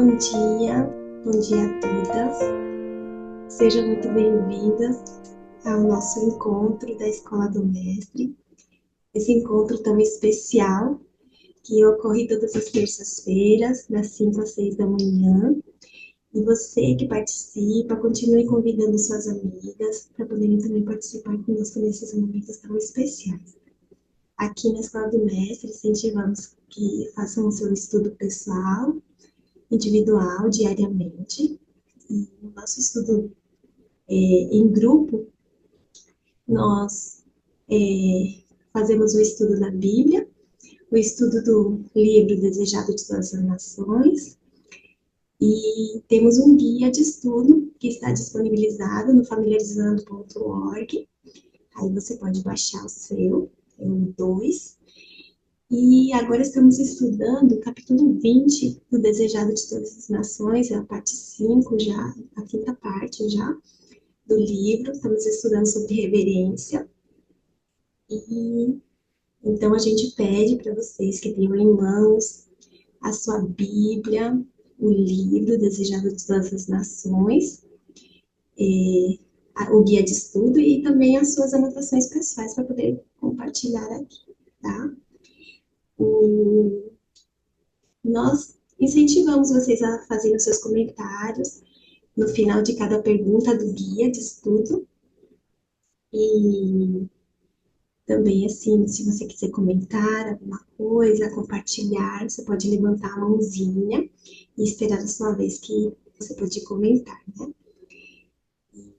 Bom dia a todas. Sejam muito bem-vindas ao nosso encontro da Escola do Mestre. Esse encontro tão especial que ocorre todas as terças-feiras, das 5 às 6 da manhã. E você que participa, continue convidando suas amigas para poderem também participar conosco nesses momentos tão especiais. Aqui na Escola do Mestre, incentivamos que façam o seu estudo pessoal, individual, diariamente. E no nosso estudo em grupo, nós fazemos o estudo da Bíblia, o estudo do livro Desejado de Todas as Nações, e temos um guia de estudo que está disponibilizado no familiarizando.org. Aí você pode baixar o seu, é o 2. E agora estamos estudando o capítulo 20 do Desejado de Todas as Nações, é a parte 5 já, a quinta parte já do livro. Estamos estudando sobre reverência. E então a gente pede para vocês que tenham em mãos a sua Bíblia, o livro Desejado de Todas as Nações, o guia de estudo e também as suas anotações pessoais para poder compartilhar aqui, tá? Nós incentivamos vocês a fazerem os seus comentários no final de cada pergunta do guia de estudo. E também, assim, se você quiser comentar alguma coisa, compartilhar, você pode levantar a mãozinha e esperar a sua vez que você pode comentar, né?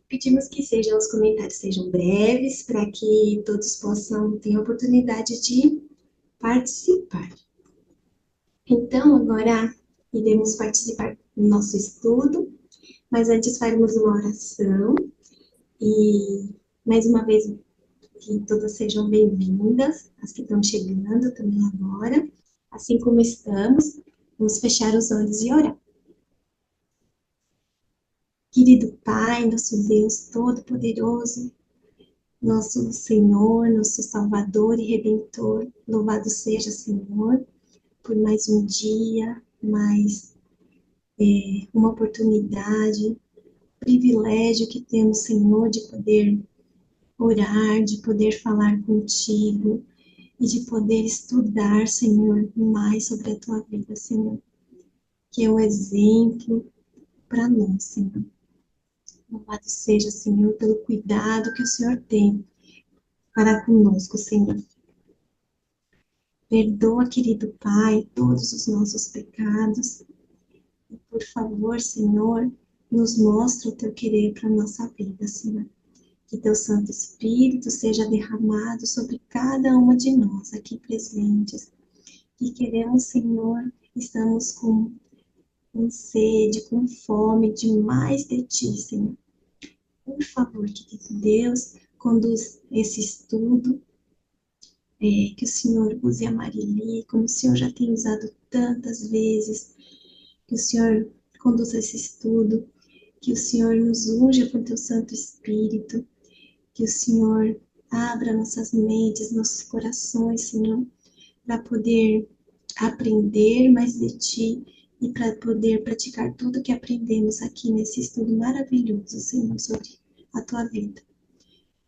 Pedimos que os comentários sejam breves, para que todos possam ter a oportunidade de participar. Então, agora iremos participar do nosso estudo, mas antes faremos uma oração e, mais uma vez, que todas sejam bem-vindas, as que estão chegando também agora. Assim como estamos, vamos fechar os olhos e orar. Querido Pai, nosso Deus Todo-Poderoso, nosso Senhor, nosso Salvador e Redentor, louvado seja, Senhor, por mais um dia, mais uma oportunidade, privilégio que temos, Senhor, de poder orar, de poder falar contigo e de poder estudar, Senhor, mais sobre a tua vida, Senhor, que é um exemplo para nós, Senhor. Louvado seja, Senhor, pelo cuidado que o Senhor tem para conosco, Senhor. Perdoa, querido Pai, todos os nossos pecados. E, por favor, Senhor, nos mostra o teu querer para a nossa vida, Senhor. Que teu Santo Espírito seja derramado sobre cada uma de nós aqui presentes. Que queremos, Senhor, estamos com sede, com fome de mais de ti, Senhor. Por favor, querido Deus, conduz esse estudo, que o Senhor use a Marili, como o Senhor já tem usado tantas vezes, que o Senhor conduza esse estudo, que o Senhor nos unja com teu Santo Espírito, que o Senhor abra nossas mentes, nossos corações, Senhor, para poder aprender mais de ti e para poder praticar tudo que aprendemos aqui nesse estudo maravilhoso, Senhor, sobre a tua vida.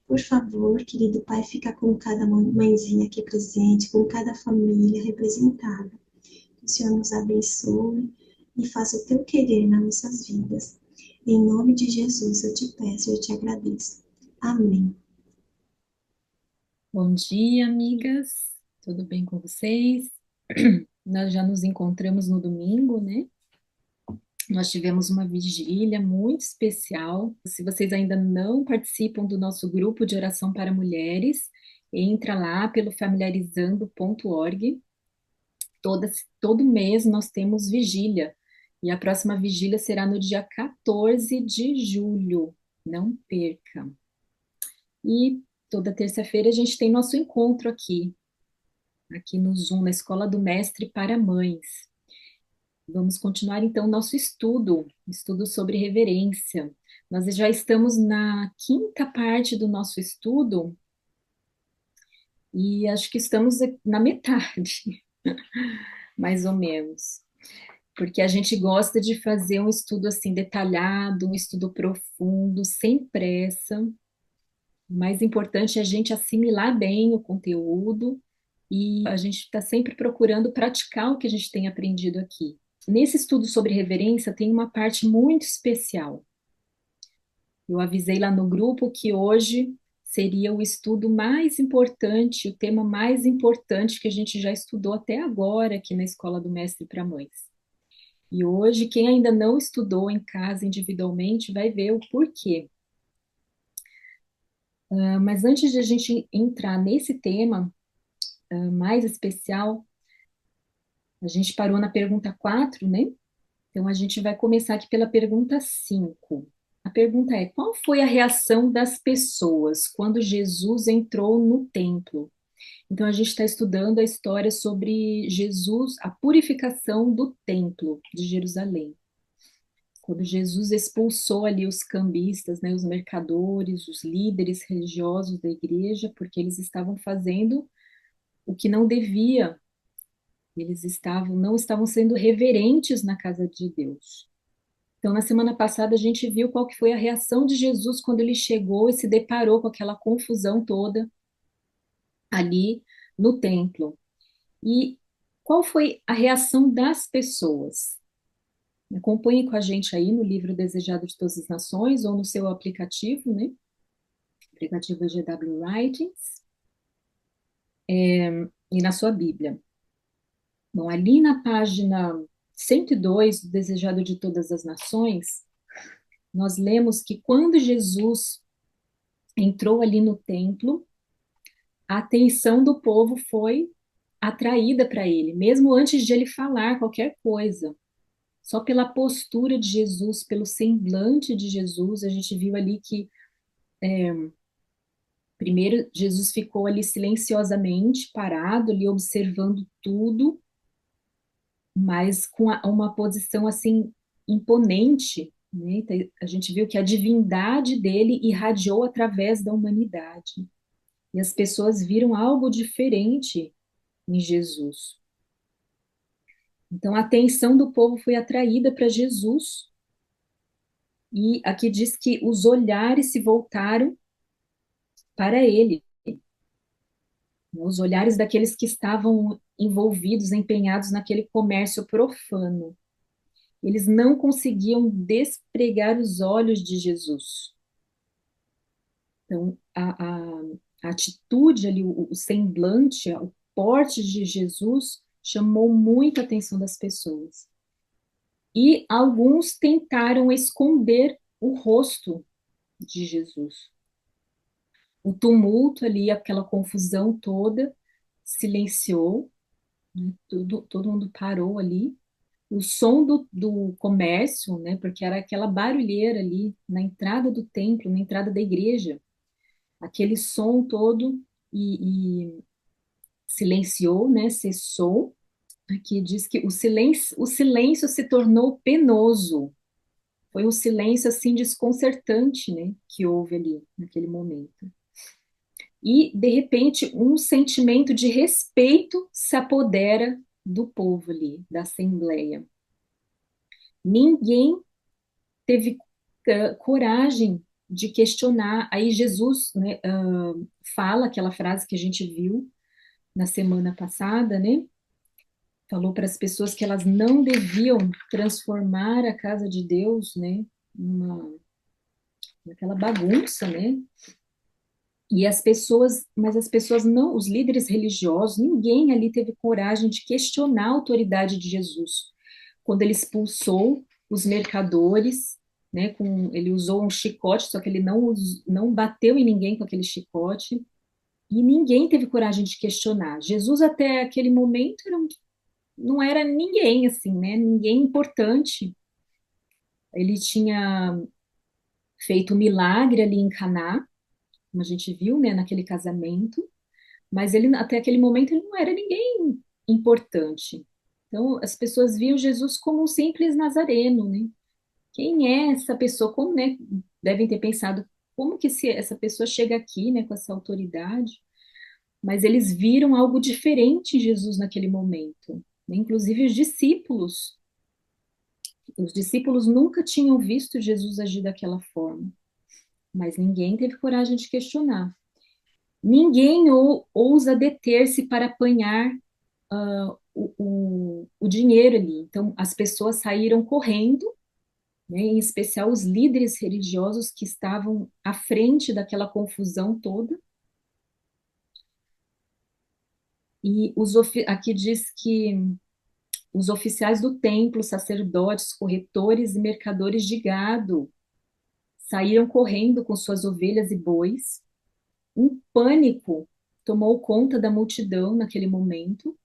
Por favor, querido Pai, fica com cada mãezinha aqui presente, com cada família representada. Que o Senhor nos abençoe e faça o teu querer nas nossas vidas. Em nome de Jesus eu te peço, eu te agradeço. Amém. Bom dia, amigas. Tudo bem com vocês? Nós já nos encontramos no domingo, né? Nós tivemos uma vigília muito especial. Se vocês ainda não participam do nosso grupo de oração para mulheres, entra lá pelo familiarizando.org. Todo mês nós temos vigília. E a próxima vigília será no dia 14 de julho. Não perca. E toda terça-feira a gente tem nosso encontro aqui no Zoom, na Escola do Mestre para Mães. Vamos continuar então nosso estudo sobre reverência. Nós já estamos na quinta parte do nosso estudo e acho que estamos na metade, mais ou menos. porque a gente gosta de fazer um estudo assim detalhado, um estudo profundo, sem pressa. O mais importante é a gente assimilar bem o conteúdo e a gente está sempre procurando praticar o que a gente tem aprendido aqui. Nesse estudo sobre reverência tem uma parte muito especial. Eu avisei lá no grupo que hoje seria o estudo mais importante, o tema mais importante que a gente já estudou até agora aqui na Escola do Mestre para Mães. E hoje, quem ainda não estudou em casa individualmente vai ver o porquê. Mas antes de a gente entrar nesse tema mais especial, a gente parou na pergunta 4, né? Então a gente vai começar aqui pela pergunta 5. A pergunta é: qual foi a reação das pessoas quando Jesus entrou no templo? Então a gente está estudando a história sobre Jesus, a purificação do templo de Jerusalém. Quando Jesus expulsou ali os cambistas, né, os mercadores, os líderes religiosos da igreja, porque eles estavam fazendo o que não devia, não estavam sendo reverentes na casa de Deus. Então, na semana passada, a gente viu qual que foi a reação de Jesus quando ele chegou e se deparou com aquela confusão toda ali no templo. E qual foi a reação das pessoas? Acompanhe com a gente aí no livro Desejado de Todas as Nações ou no seu aplicativo, né? Aplicativo GW Writings, e na sua Bíblia. Bom, ali na página 102 do Desejado de Todas as Nações, nós lemos que quando Jesus entrou ali no templo, a atenção do povo foi atraída para ele, mesmo antes de ele falar qualquer coisa. Só pela postura de Jesus, pelo semblante de Jesus, a gente viu ali que primeiro Jesus ficou ali silenciosamente parado, ali observando tudo, mas com uma posição assim imponente, né? Então, a gente viu que a divindade dele irradiou através da humanidade. E as pessoas viram algo diferente em Jesus. Então a atenção do povo foi atraída para Jesus. E aqui diz que os olhares se voltaram para ele, os olhares daqueles que estavam envolvidos, empenhados naquele comércio profano. Eles não conseguiam despregar os olhos de Jesus. Então, a atitude ali, o semblante, o porte de Jesus chamou muita atenção das pessoas. E alguns tentaram esconder o rosto de Jesus. O tumulto ali, aquela confusão toda, silenciou, né? Todo mundo parou ali. O som do comércio, né? Porque era aquela barulheira ali na entrada do templo, na entrada da igreja, aquele som todo e silenciou, né? Cessou. Aqui diz que o silêncio se tornou penoso. Foi um silêncio assim desconcertante, né? Que houve ali naquele momento. E, de repente, um sentimento de respeito se apodera do povo ali, da assembleia. Ninguém teve coragem de questionar. Aí Jesus, né, fala aquela frase que a gente viu na semana passada, né? Falou para as pessoas que elas não deviam transformar a casa de Deus, né, naquela bagunça, né? E mas as pessoas não, os líderes religiosos, ninguém ali teve coragem de questionar a autoridade de Jesus. Quando ele expulsou os mercadores, né, ele usou um chicote, só que ele não bateu em ninguém com aquele chicote, e ninguém teve coragem de questionar. Jesus até aquele momento não era ninguém, assim, né, ninguém importante. Ele tinha feito um milagre ali em Caná, como a gente viu, né, naquele casamento, mas ele até aquele momento ele não era ninguém importante. Então as pessoas viam Jesus como um simples nazareno, né? Quem é essa pessoa? Como, né? Devem ter pensado como que essa pessoa chega aqui, né, com essa autoridade? Mas eles viram algo diferente em Jesus naquele momento, né? Inclusive os discípulos. Os discípulos nunca tinham visto Jesus agir daquela forma, mas ninguém teve coragem de questionar. Ninguém ousa deter-se para apanhar o dinheiro ali. Então, as pessoas saíram correndo, né, em especial os líderes religiosos que estavam à frente daquela confusão toda. E aqui diz que os oficiais do templo, sacerdotes, corretores e mercadores de gado saíram correndo com suas ovelhas e bois. Um pânico tomou conta da multidão naquele momento.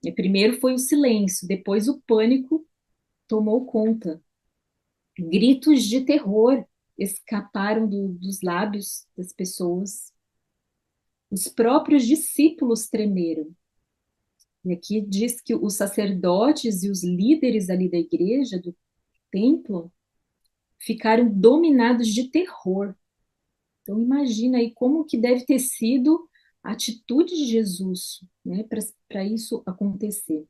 E primeiro foi o silêncio, depois o pânico tomou conta. Gritos de terror escaparam dos lábios das pessoas. Os próprios discípulos tremeram. E aqui diz que os sacerdotes e os líderes ali da igreja, do templo, ficaram dominados de terror. Então imagina aí como que deve ter sido a atitude de Jesus, né, para isso acontecer.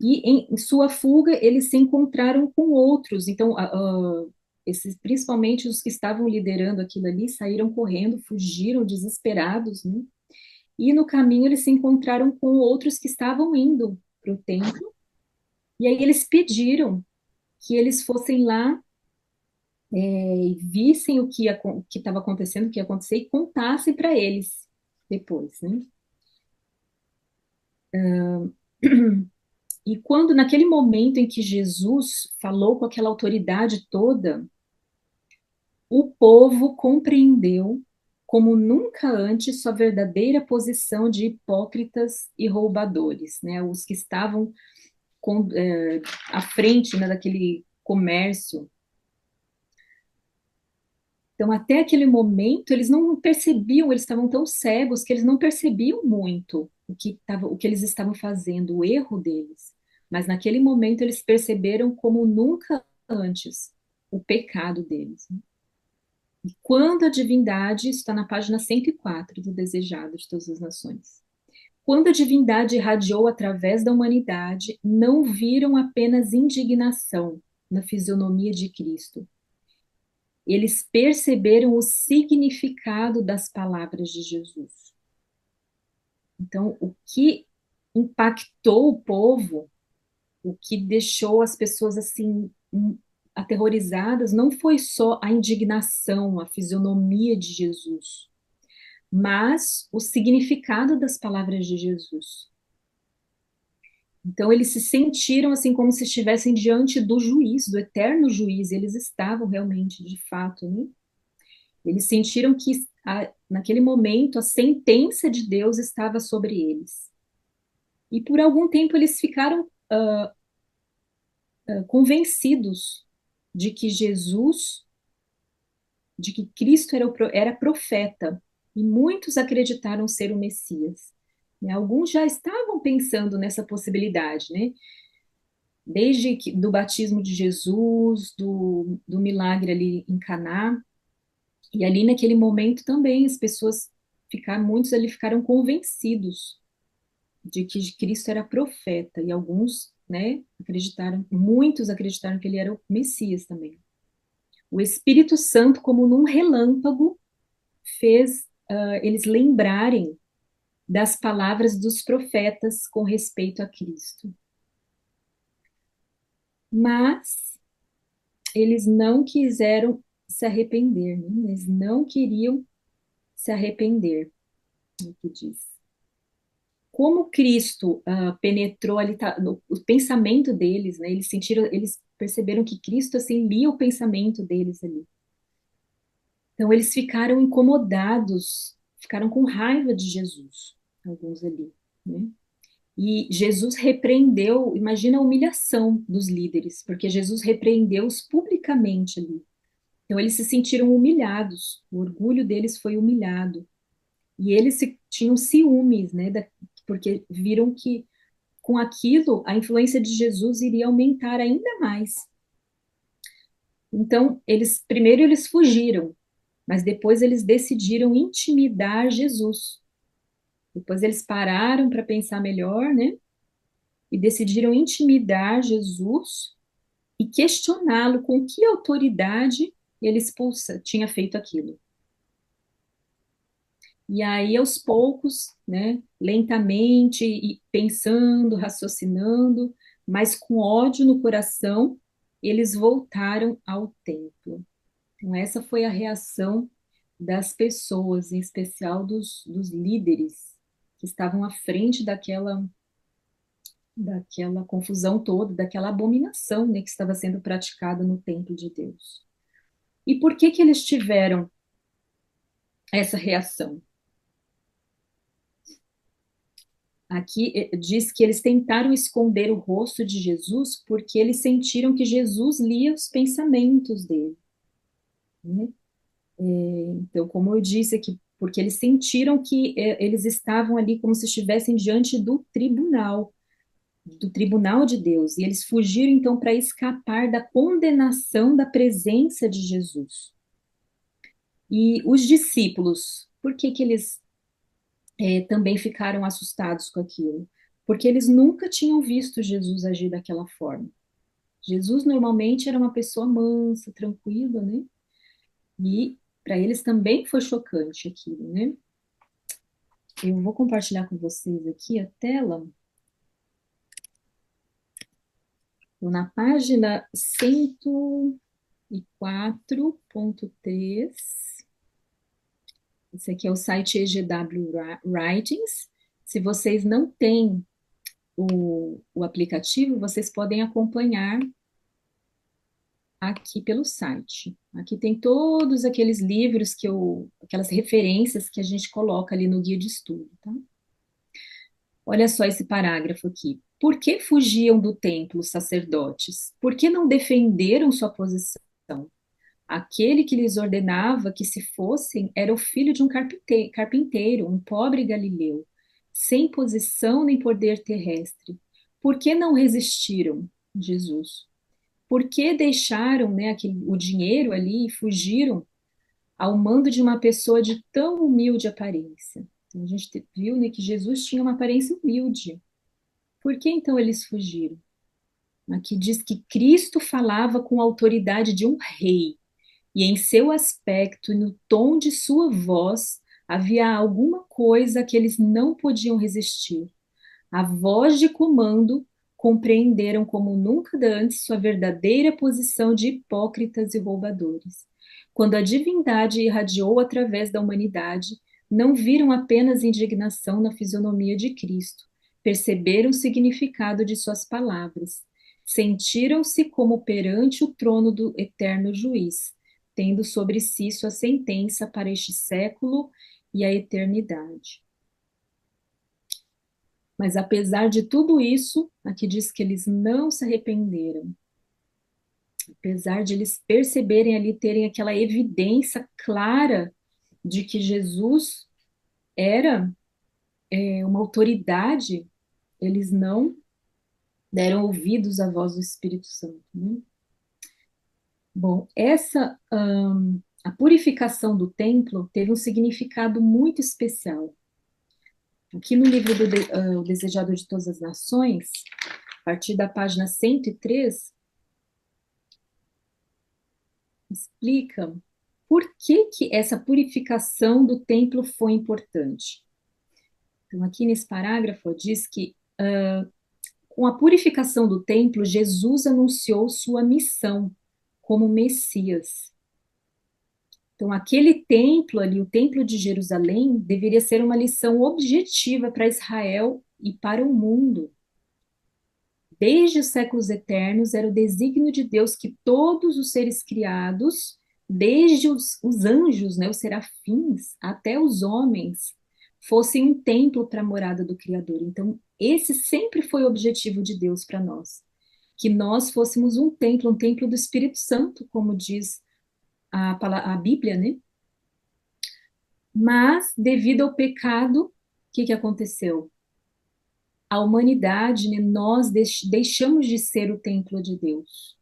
E em sua fuga, eles se encontraram com outros. Então, esses, principalmente os que estavam liderando aquilo ali, saíram correndo, fugiram desesperados, né? E no caminho eles se encontraram com outros que estavam indo para o templo. E aí eles pediram que eles fossem lá e vissem o que estava acontecendo, o que ia acontecer, e contassem para eles depois, né? E quando, naquele momento em que Jesus falou com aquela autoridade toda, o povo compreendeu como nunca antes sua verdadeira posição de hipócritas e roubadores, né? Os que estavam à frente, né, daquele comércio. Então, até aquele momento, eles não percebiam, eles estavam tão cegos que eles não percebiam muito o que eles estavam fazendo, o erro deles. Mas naquele momento, eles perceberam como nunca antes o pecado deles, né? E quando a divindade, isso está na página 104 do Desejado de Todas as Nações. Quando a divindade irradiou através da humanidade, não viram apenas indignação na fisionomia de Cristo. Eles perceberam o significado das palavras de Jesus. Então, o que impactou o povo, o que deixou as pessoas assim aterrorizadas, não foi só a indignação, a fisionomia de Jesus, mas o significado das palavras de Jesus. Então, eles se sentiram assim como se estivessem diante do juiz, do eterno juiz, e eles estavam realmente, de fato, né? Eles sentiram que, naquele momento, a sentença de Deus estava sobre eles. E por algum tempo eles ficaram convencidos de que Jesus, de que Cristo era profeta, e muitos acreditaram ser o Messias. E alguns já estavam pensando nessa possibilidade, né? Desde do batismo de Jesus, do milagre ali em Caná, e ali naquele momento também as pessoas muitos ali ficaram convencidos de que Cristo era profeta, e alguns, né, muitos acreditaram que ele era o Messias também. O Espírito Santo, como num relâmpago, fez eles lembrarem das palavras dos profetas com respeito a Cristo. Mas eles não quiseram se arrepender, né? Eles não queriam se arrepender, é o que diz. Como Cristo penetrou ali no o pensamento deles, né? Eles perceberam que Cristo assim lia o pensamento deles ali. Então eles ficaram incomodados, ficaram com raiva de Jesus, alguns ali, né? E Jesus repreendeu, imagina a humilhação dos líderes, porque Jesus repreendeu-os publicamente ali. Então eles se sentiram humilhados, o orgulho deles foi humilhado. E eles tinham ciúmes, né? Porque viram que com aquilo a influência de Jesus iria aumentar ainda mais. Então, primeiro eles fugiram, mas depois eles decidiram intimidar Jesus. Depois eles pararam para pensar melhor, né? e decidiram intimidar Jesus e questioná-lo com que autoridade ele tinha feito aquilo. E aí, aos poucos, né, lentamente, e pensando, raciocinando, mas com ódio no coração, eles voltaram ao templo. Então, essa foi a reação das pessoas, em especial dos líderes que estavam à frente daquela confusão toda, daquela abominação, né, que estava sendo praticada no templo de Deus. E por que que eles tiveram essa reação? Aqui diz que eles tentaram esconder o rosto de Jesus porque eles sentiram que Jesus lia os pensamentos dele, né? Então, como eu disse aqui, porque eles sentiram que eles estavam ali como se estivessem diante do tribunal de Deus, e eles fugiram então para escapar da condenação da presença de Jesus. E os discípulos, por que que eles também ficaram assustados com aquilo? Porque eles nunca tinham visto Jesus agir daquela forma. Jesus normalmente era uma pessoa mansa, tranquila, né? E para eles também foi chocante aquilo, né? Eu vou compartilhar com vocês aqui a tela. Estou na página 104.3. Esse aqui é o site EGW Writings. Se vocês não têm o aplicativo, vocês podem acompanhar aqui pelo site. Aqui tem todos aqueles livros aquelas referências que a gente coloca ali no guia de estudo, tá? Olha só esse parágrafo aqui. Por que fugiam do templo os sacerdotes? Por que não defenderam sua posição? Aquele que lhes ordenava que se fossem era o filho de um carpinteiro, um pobre galileu, sem posição nem poder terrestre. Por que não resistiram, Jesus? Por que deixaram, né, o dinheiro ali e fugiram ao mando de uma pessoa de tão humilde aparência? Então, a gente viu, né, que Jesus tinha uma aparência humilde. Por que então eles fugiram? Aqui diz que Cristo falava com a autoridade de um rei, e em seu aspecto e no tom de sua voz havia alguma coisa que eles não podiam resistir. A voz de comando compreenderam como nunca antes sua verdadeira posição de hipócritas e roubadores. Quando a divindade irradiou através da humanidade, não viram apenas indignação na fisionomia de Cristo, perceberam o significado de suas palavras, sentiram-se como perante o trono do eterno juiz, tendo sobre si sua sentença para este século e a eternidade. Mas apesar de tudo isso, aqui diz que eles não se arrependeram. Apesar de eles perceberem ali, terem aquela evidência clara de que Jesus era uma autoridade, eles não deram ouvidos à voz do Espírito Santo, né? Bom, a purificação do templo teve um significado muito especial. Aqui no livro O Desejador de Todas as Nações, a partir da página 103, explica por que que essa purificação do templo foi importante. Então, aqui nesse parágrafo, diz que com a purificação do templo, Jesus anunciou sua missão como Messias. Então, aquele templo ali, o Templo de Jerusalém, deveria ser uma lição objetiva para Israel e para o mundo. Desde os séculos eternos, era o desígnio de Deus que todos os seres criados, desde os anjos, né, os serafins, até os homens, fossem um templo para a morada do Criador. Então, esse sempre foi o objetivo de Deus para nós, que nós fôssemos um templo do Espírito Santo, como diz a Bíblia, né? Mas, devido ao pecado, o que que aconteceu? A humanidade, né, nós deixamos de ser o templo de Deus.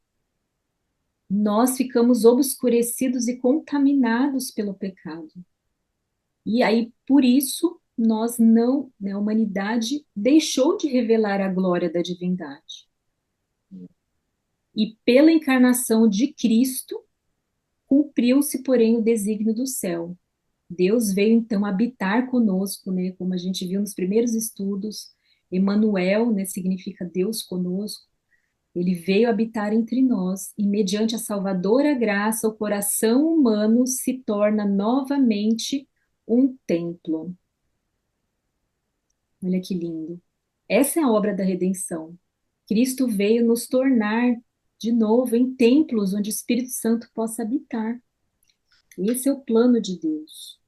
Nós ficamos obscurecidos e contaminados pelo pecado. E aí, por isso, nós não, né, a humanidade deixou de revelar a glória da divindade. E pela encarnação de Cristo, cumpriu-se, porém, o desígnio do céu. Deus veio então habitar conosco, né, como a gente viu nos primeiros estudos. Emmanuel, né, significa Deus conosco. Ele veio habitar entre nós e, mediante a salvadora graça, o coração humano se torna novamente um templo. Olha que lindo. Essa é a obra da redenção. Cristo veio nos tornar de novo em templos onde o Espírito Santo possa habitar. Esse é o plano de Deus.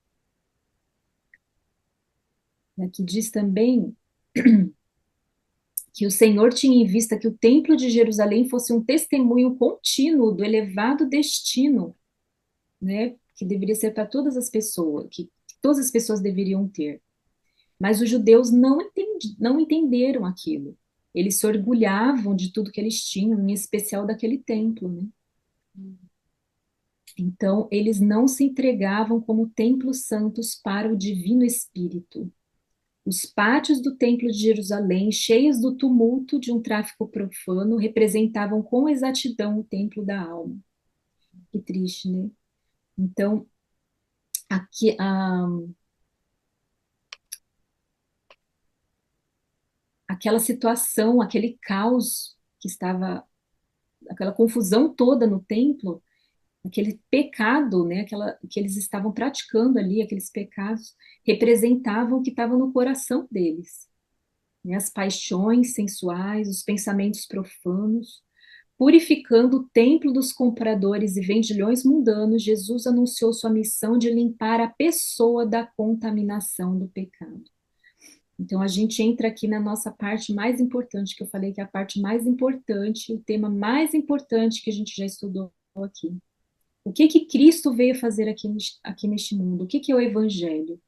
E aqui diz também que o Senhor tinha em vista que o templo de Jerusalém fosse um testemunho contínuo do elevado destino, né, que deveria ser para todas as pessoas, que todas as pessoas deveriam ter. Mas os judeus não entenderam aquilo. Eles se orgulhavam de tudo que eles tinham, em especial daquele templo, né? Então, eles não se entregavam como templos santos para o Divino Espírito. Os pátios do Templo de Jerusalém, cheios do tumulto de um tráfico profano, representavam com exatidão o templo da alma. Que triste, né? Então, aqui, aquela situação, aquele caos que estava, aquela confusão toda no templo, aquele pecado, né, que eles estavam praticando ali, aqueles pecados, representavam o que estava no coração deles, né, as paixões sensuais, os pensamentos profanos. Purificando o templo dos compradores e vendilhões mundanos, Jesus anunciou sua missão de limpar a pessoa da contaminação do pecado. Então, a gente entra aqui na nossa parte mais importante, que eu falei que é a parte mais importante, o tema mais importante que a gente já estudou aqui. O que que Cristo veio fazer aqui neste mundo? O que que é o Evangelho?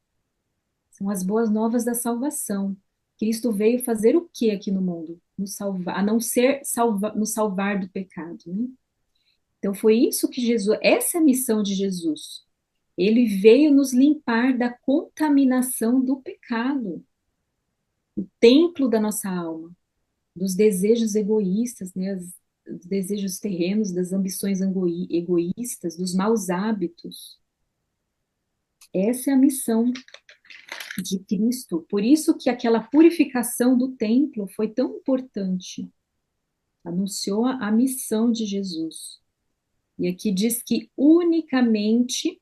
São as boas novas da salvação. Cristo veio fazer o que aqui no mundo? Nos salvar, a não ser nos salvar do pecado, né? Então foi isso que Jesus, essa é a missão de Jesus. Ele veio nos limpar da contaminação do pecado, o templo da nossa alma, dos desejos egoístas, né, os desejos terrenos, das ambições egoístas, dos maus hábitos. Essa é a missão de Cristo. Por isso que aquela purificação do templo foi tão importante. Anunciou a missão de Jesus. E aqui diz que unicamente,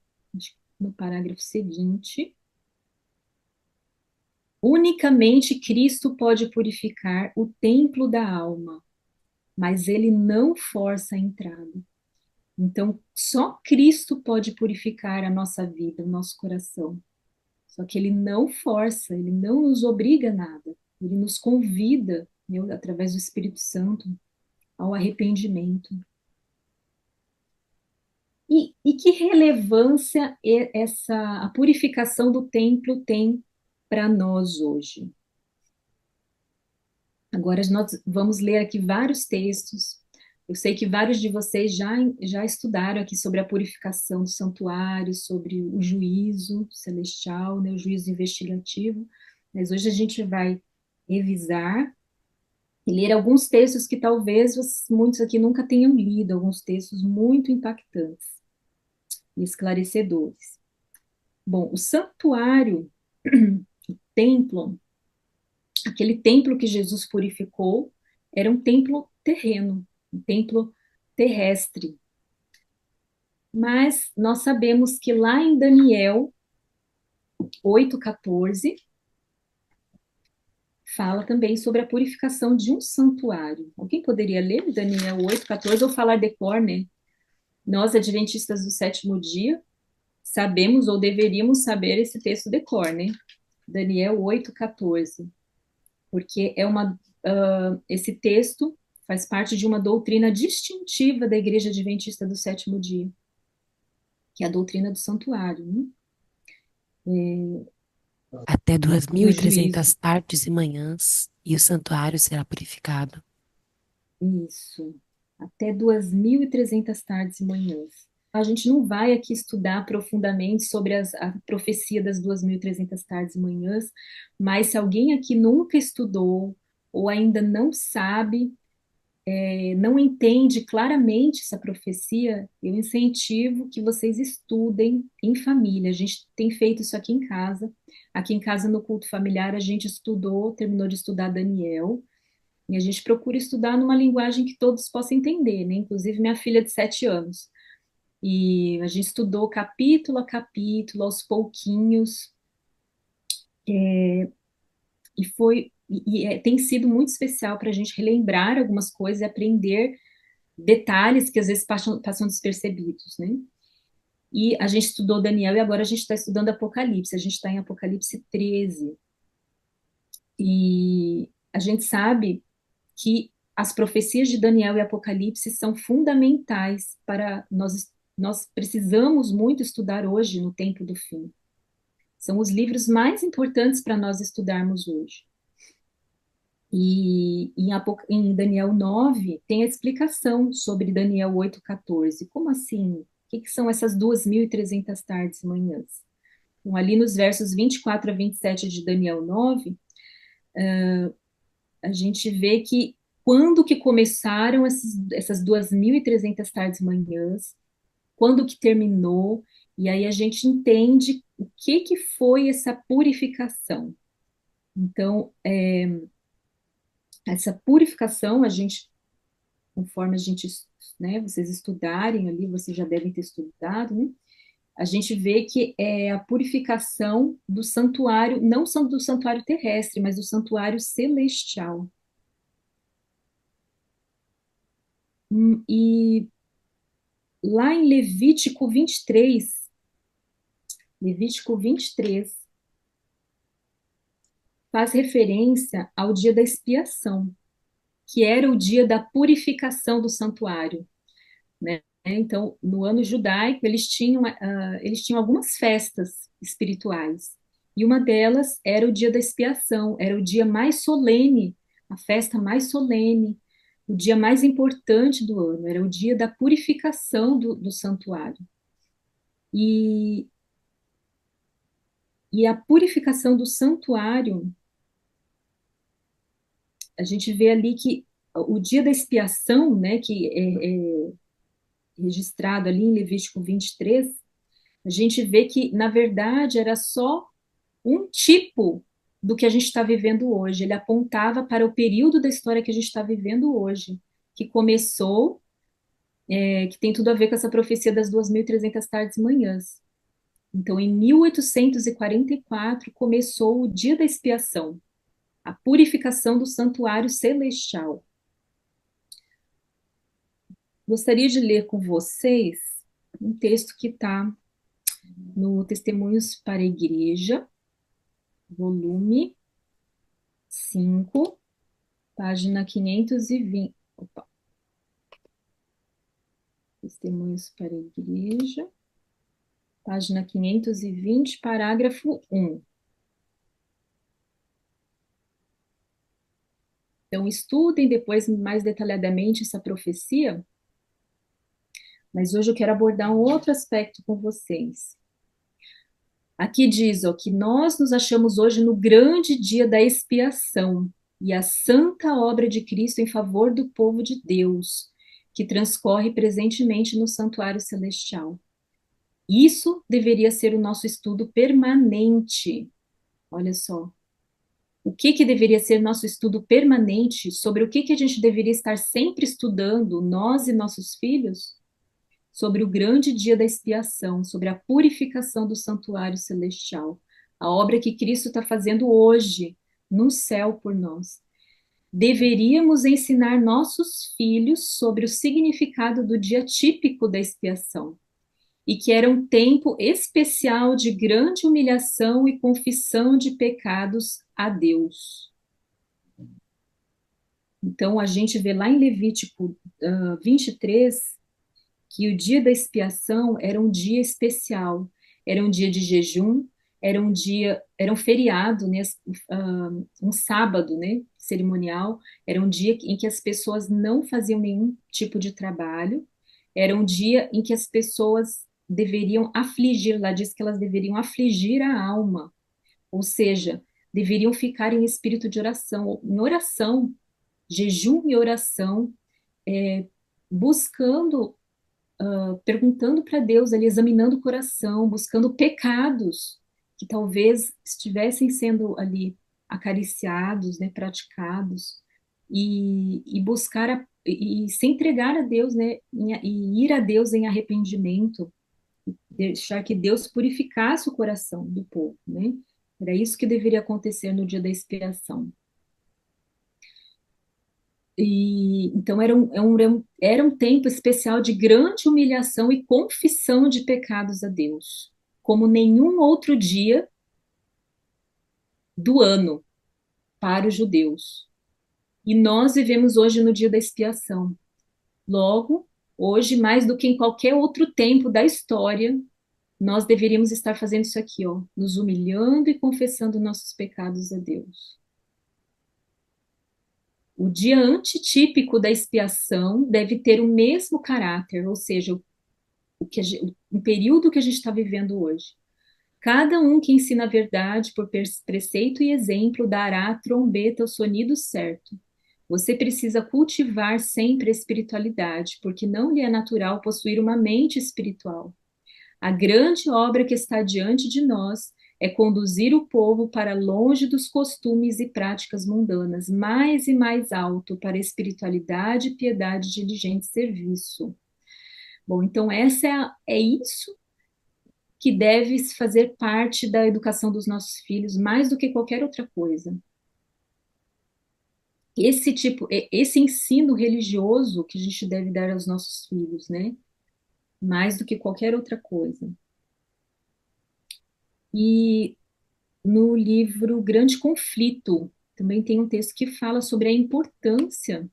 no parágrafo seguinte, unicamente Cristo pode purificar o templo da alma, mas ele não força a entrada. Então, só Cristo pode purificar a nossa vida, o nosso coração. Só que ele não força, ele não nos obriga a nada. Ele nos convida, né, através do Espírito Santo, ao arrependimento. E que relevância a purificação do templo tem para nós hoje? Agora nós vamos ler aqui vários textos. Eu sei que vários de vocês já estudaram aqui sobre a purificação do santuário, sobre o juízo celestial, né, o juízo investigativo, mas hoje a gente vai revisar e ler alguns textos que talvez muitos aqui nunca tenham lido, alguns textos muito impactantes e esclarecedores. Bom, o santuário, o templo, aquele templo que Jesus purificou, era um templo terreno, um templo terrestre. Mas nós sabemos que lá em Daniel 8,14, fala também sobre a purificação de um santuário. Alguém poderia ler Daniel 8,14 ou falar de cor, né? Nós, adventistas do sétimo dia, sabemos ou deveríamos saber esse texto de cor, né? Daniel 8,14. Porque esse texto faz parte de uma doutrina distintiva da Igreja Adventista do sétimo dia, que é a doutrina do santuário, né? Até Do juízo. 2300 tardes e manhãs, e o santuário será purificado. Isso. Até 2.300 tardes e manhãs. A gente não vai aqui estudar profundamente sobre a profecia das 2.300 tardes e manhãs, mas se alguém aqui nunca estudou ou ainda não sabe, não entende claramente essa profecia, eu incentivo que vocês estudem em família. A gente tem feito isso aqui em casa. Aqui em casa, no culto familiar, a gente estudou, terminou de estudar Daniel, e a gente procura estudar numa linguagem que todos possam entender, né? Inclusive minha filha de 7 anos. E a gente estudou capítulo a capítulo, aos pouquinhos, tem sido muito especial para a gente relembrar algumas coisas e aprender detalhes que às vezes passam despercebidos, né? E a gente estudou Daniel e agora a gente está estudando Apocalipse. A gente está em Apocalipse 13. E a gente sabe que as profecias de Daniel e Apocalipse são fundamentais para nós. Nós precisamos muito estudar hoje no tempo do fim. São os livros mais importantes para nós estudarmos hoje. E em Daniel 9 tem a explicação sobre Daniel 8,14. Como assim? O que são essas 2.300 tardes e manhãs? Então, ali nos versos 24 a 27 de Daniel 9, a gente vê que quando que começaram essas 2.300 tardes e manhãs, quando que terminou, e aí a gente entende o que foi essa purificação. Então, essa purificação, conforme a gente, né, vocês estudarem ali, vocês já devem ter estudado, né? A gente vê que é a purificação do santuário, não só do santuário terrestre, mas do santuário celestial. E lá em Levítico 23 faz referência ao dia da expiação, que era o dia da purificação do santuário, né? Então, no ano judaico, eles tinham algumas festas espirituais, e uma delas era o dia da expiação, era o dia mais solene, a festa mais solene, o dia mais importante do ano, era o dia da purificação do santuário. E, e a purificação do santuário, a gente vê ali que o dia da expiação, né, que é registrado ali em Levítico 23, a gente vê que, na verdade, era só um tipo do que a gente está vivendo hoje. Ele apontava para o período da história que a gente está vivendo hoje, que começou, que tem tudo a ver com essa profecia das 2.300 tardes e manhãs. Então, em 1844, começou o dia da expiação, a purificação do santuário celestial. Gostaria de ler com vocês um texto que está no Testemunhos para a Igreja, volume 5, página 520. Opa. Testemunhos para a Igreja, página 520, parágrafo 1. Então, estudem depois mais detalhadamente essa profecia, mas hoje eu quero abordar um outro aspecto com vocês. Aqui diz, ó, que nós nos achamos hoje no grande dia da expiação e a santa obra de Cristo em favor do povo de Deus, que transcorre presentemente no santuário celestial. Isso deveria ser o nosso estudo permanente. Olha só. O que deveria ser nosso estudo permanente, sobre o que a gente deveria estar sempre estudando, nós e nossos filhos? Sobre o grande dia da expiação, sobre a purificação do santuário celestial, a obra que Cristo está fazendo hoje no céu por nós. Deveríamos ensinar nossos filhos sobre o significado do dia típico da expiação, e que era um tempo especial de grande humilhação e confissão de pecados a Deus. Então, a gente vê lá em Levítico 23 que o dia da expiação era um dia especial, era um dia de jejum, era um feriado, né, um sábado, né, cerimonial, era um dia em que as pessoas não faziam nenhum tipo de trabalho, Era um dia em que as pessoas deveriam afligir, lá diz que elas deveriam afligir a alma, ou seja, deveriam ficar em espírito de oração, em oração, jejum e oração, buscando, perguntando para Deus ali, examinando o coração, buscando pecados que talvez estivessem sendo ali acariciados, né, praticados, e buscar e se entregar a Deus, né, e ir a Deus em arrependimento, deixar que Deus purificasse o coração do povo, né? Era isso que deveria acontecer no dia da expiação. E então era um tempo especial de grande humilhação e confissão de pecados a Deus, como nenhum outro dia do ano para os judeus. E nós vivemos hoje no dia da expiação. Logo, hoje, mais do que em qualquer outro tempo da história, nós deveríamos estar fazendo isso aqui, ó, nos humilhando e confessando nossos pecados a Deus. O dia antitípico da expiação deve ter o mesmo caráter, ou seja, o período que a gente está vivendo hoje. Cada um que ensina a verdade por preceito e exemplo dará à trombeta o sonido certo. Você precisa cultivar sempre a espiritualidade, porque não lhe é natural possuir uma mente espiritual. A grande obra que está diante de nós é conduzir o povo para longe dos costumes e práticas mundanas, mais e mais alto para a espiritualidade, piedade e diligente serviço. Bom, então é isso que deve fazer parte da educação dos nossos filhos, mais do que qualquer outra coisa. Esse ensino religioso que a gente deve dar aos nossos filhos, né? Mais do que qualquer outra coisa. E no livro Grande Conflito, também tem um texto que fala sobre a importância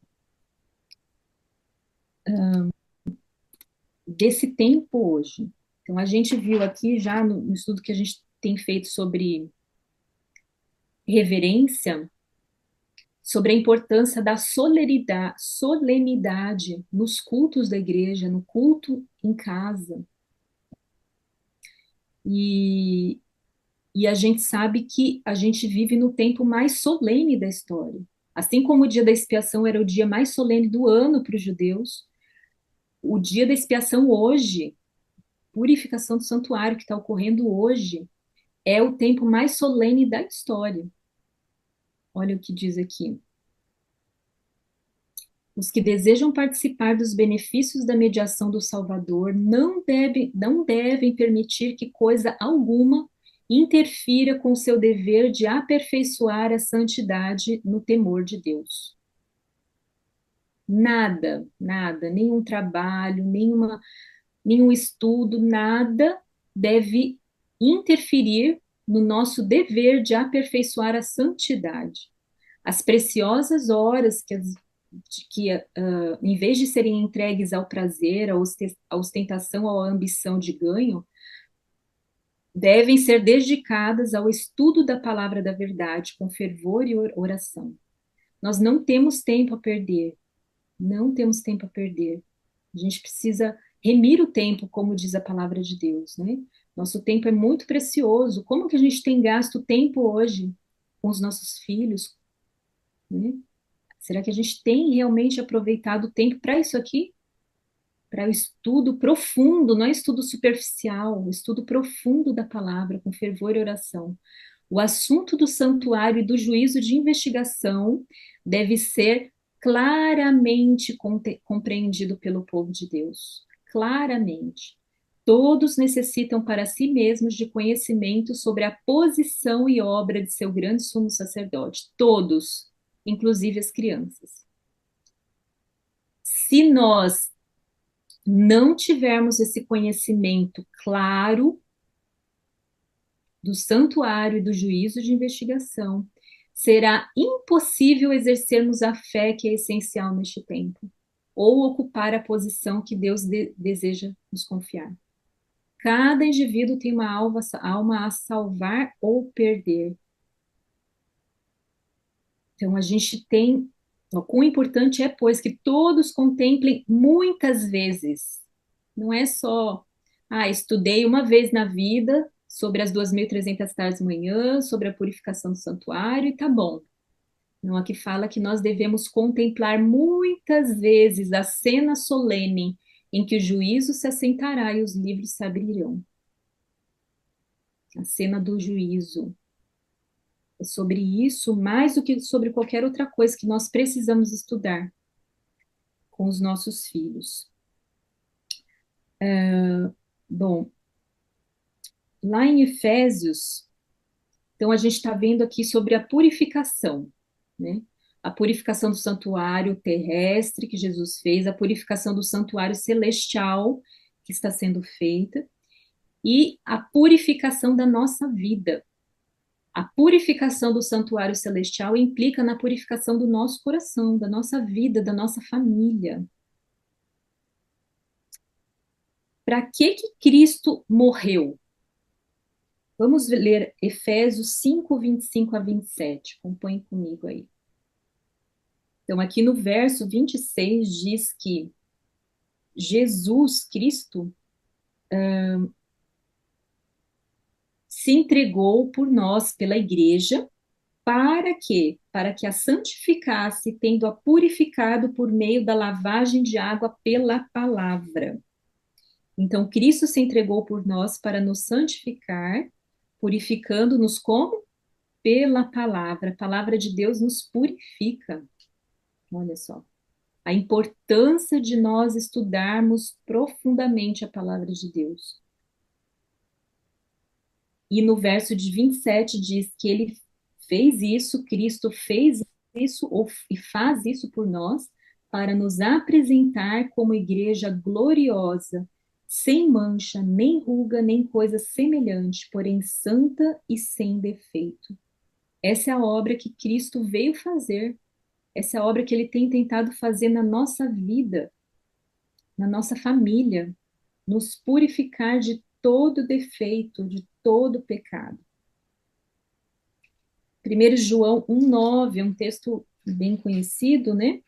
desse tempo hoje. Então, a gente viu aqui já no estudo que a gente tem feito sobre reverência, sobre a importância da solenidade nos cultos da igreja, no culto em casa. E, e a gente sabe que a gente vive no tempo mais solene da história. Assim como o dia da expiação era o dia mais solene do ano para os judeus, o dia da expiação hoje, purificação do santuário que está ocorrendo hoje, é o tempo mais solene da história. Olha o que diz aqui. Os que desejam participar dos benefícios da mediação do Salvador não devem permitir que coisa alguma interfira com seu dever de aperfeiçoar a santidade no temor de Deus. Nada, nada, nenhum trabalho, nenhum estudo, nada deve interferir no nosso dever de aperfeiçoar a santidade. As preciosas horas em vez de serem entregues ao prazer, à ostentação ou à ambição de ganho, devem ser dedicadas ao estudo da palavra da verdade, com fervor e oração. Nós não temos tempo a perder, não temos tempo a perder. A gente precisa remir o tempo, como diz a palavra de Deus, né? Nosso tempo é muito precioso. Como que a gente tem gasto tempo hoje com os nossos filhos, né? Será que a gente tem realmente aproveitado o tempo para isso aqui? Para o estudo profundo, não é estudo superficial, o estudo profundo da palavra, com fervor e oração. O assunto do santuário e do juízo de investigação deve ser claramente compreendido pelo povo de Deus. Claramente. Todos necessitam para si mesmos de conhecimento sobre a posição e obra de seu grande sumo sacerdote. Todos, inclusive as crianças. Se nós não tivermos esse conhecimento claro do santuário e do juízo de investigação, será impossível exercermos a fé que é essencial neste tempo, ou ocupar a posição que Deus deseja nos confiar. Cada indivíduo tem uma alma a salvar ou perder. Então, a gente tem. O quão importante é, pois, que todos contemplem muitas vezes Não é só, estudei uma vez na vida sobre as 2.300 tardes de manhã, sobre a purificação do santuário, e tá bom. Não, aqui fala que nós devemos contemplar muitas vezes a cena solene em que o juízo se assentará e os livros se abrirão. A cena do juízo. É sobre isso, mais do que sobre qualquer outra coisa que nós precisamos estudar com os nossos filhos. Bom, lá em Efésios, então a gente está vendo aqui sobre a purificação, né? A purificação do santuário terrestre que Jesus fez, a purificação do santuário celestial que está sendo feita, e a purificação da nossa vida. A purificação do santuário celestial implica na purificação do nosso coração, da nossa vida, da nossa família. Para que Cristo morreu? Vamos ler Efésios 5, 25 a 27. Acompanhe comigo aí. Então, aqui no verso 26 diz que Jesus Cristo se entregou por nós pela igreja. Para quê? Para que a santificasse, tendo-a purificado por meio da lavagem de água pela palavra. Então, Cristo se entregou por nós para nos santificar, purificando-nos como? Pela palavra. A palavra de Deus nos purifica. Olha só. A importância de nós estudarmos profundamente a palavra de Deus. E no verso de 27 diz que ele fez isso, Cristo fez isso e faz isso por nós, para nos apresentar como igreja gloriosa, sem mancha, nem ruga, nem coisa semelhante, porém santa e sem defeito. Essa é a obra que Cristo veio fazer. Essa é a obra que ele tem tentado fazer na nossa vida, na nossa família, nos purificar de todo defeito, de todo pecado. 1 João 1,9 é um texto bem conhecido, né?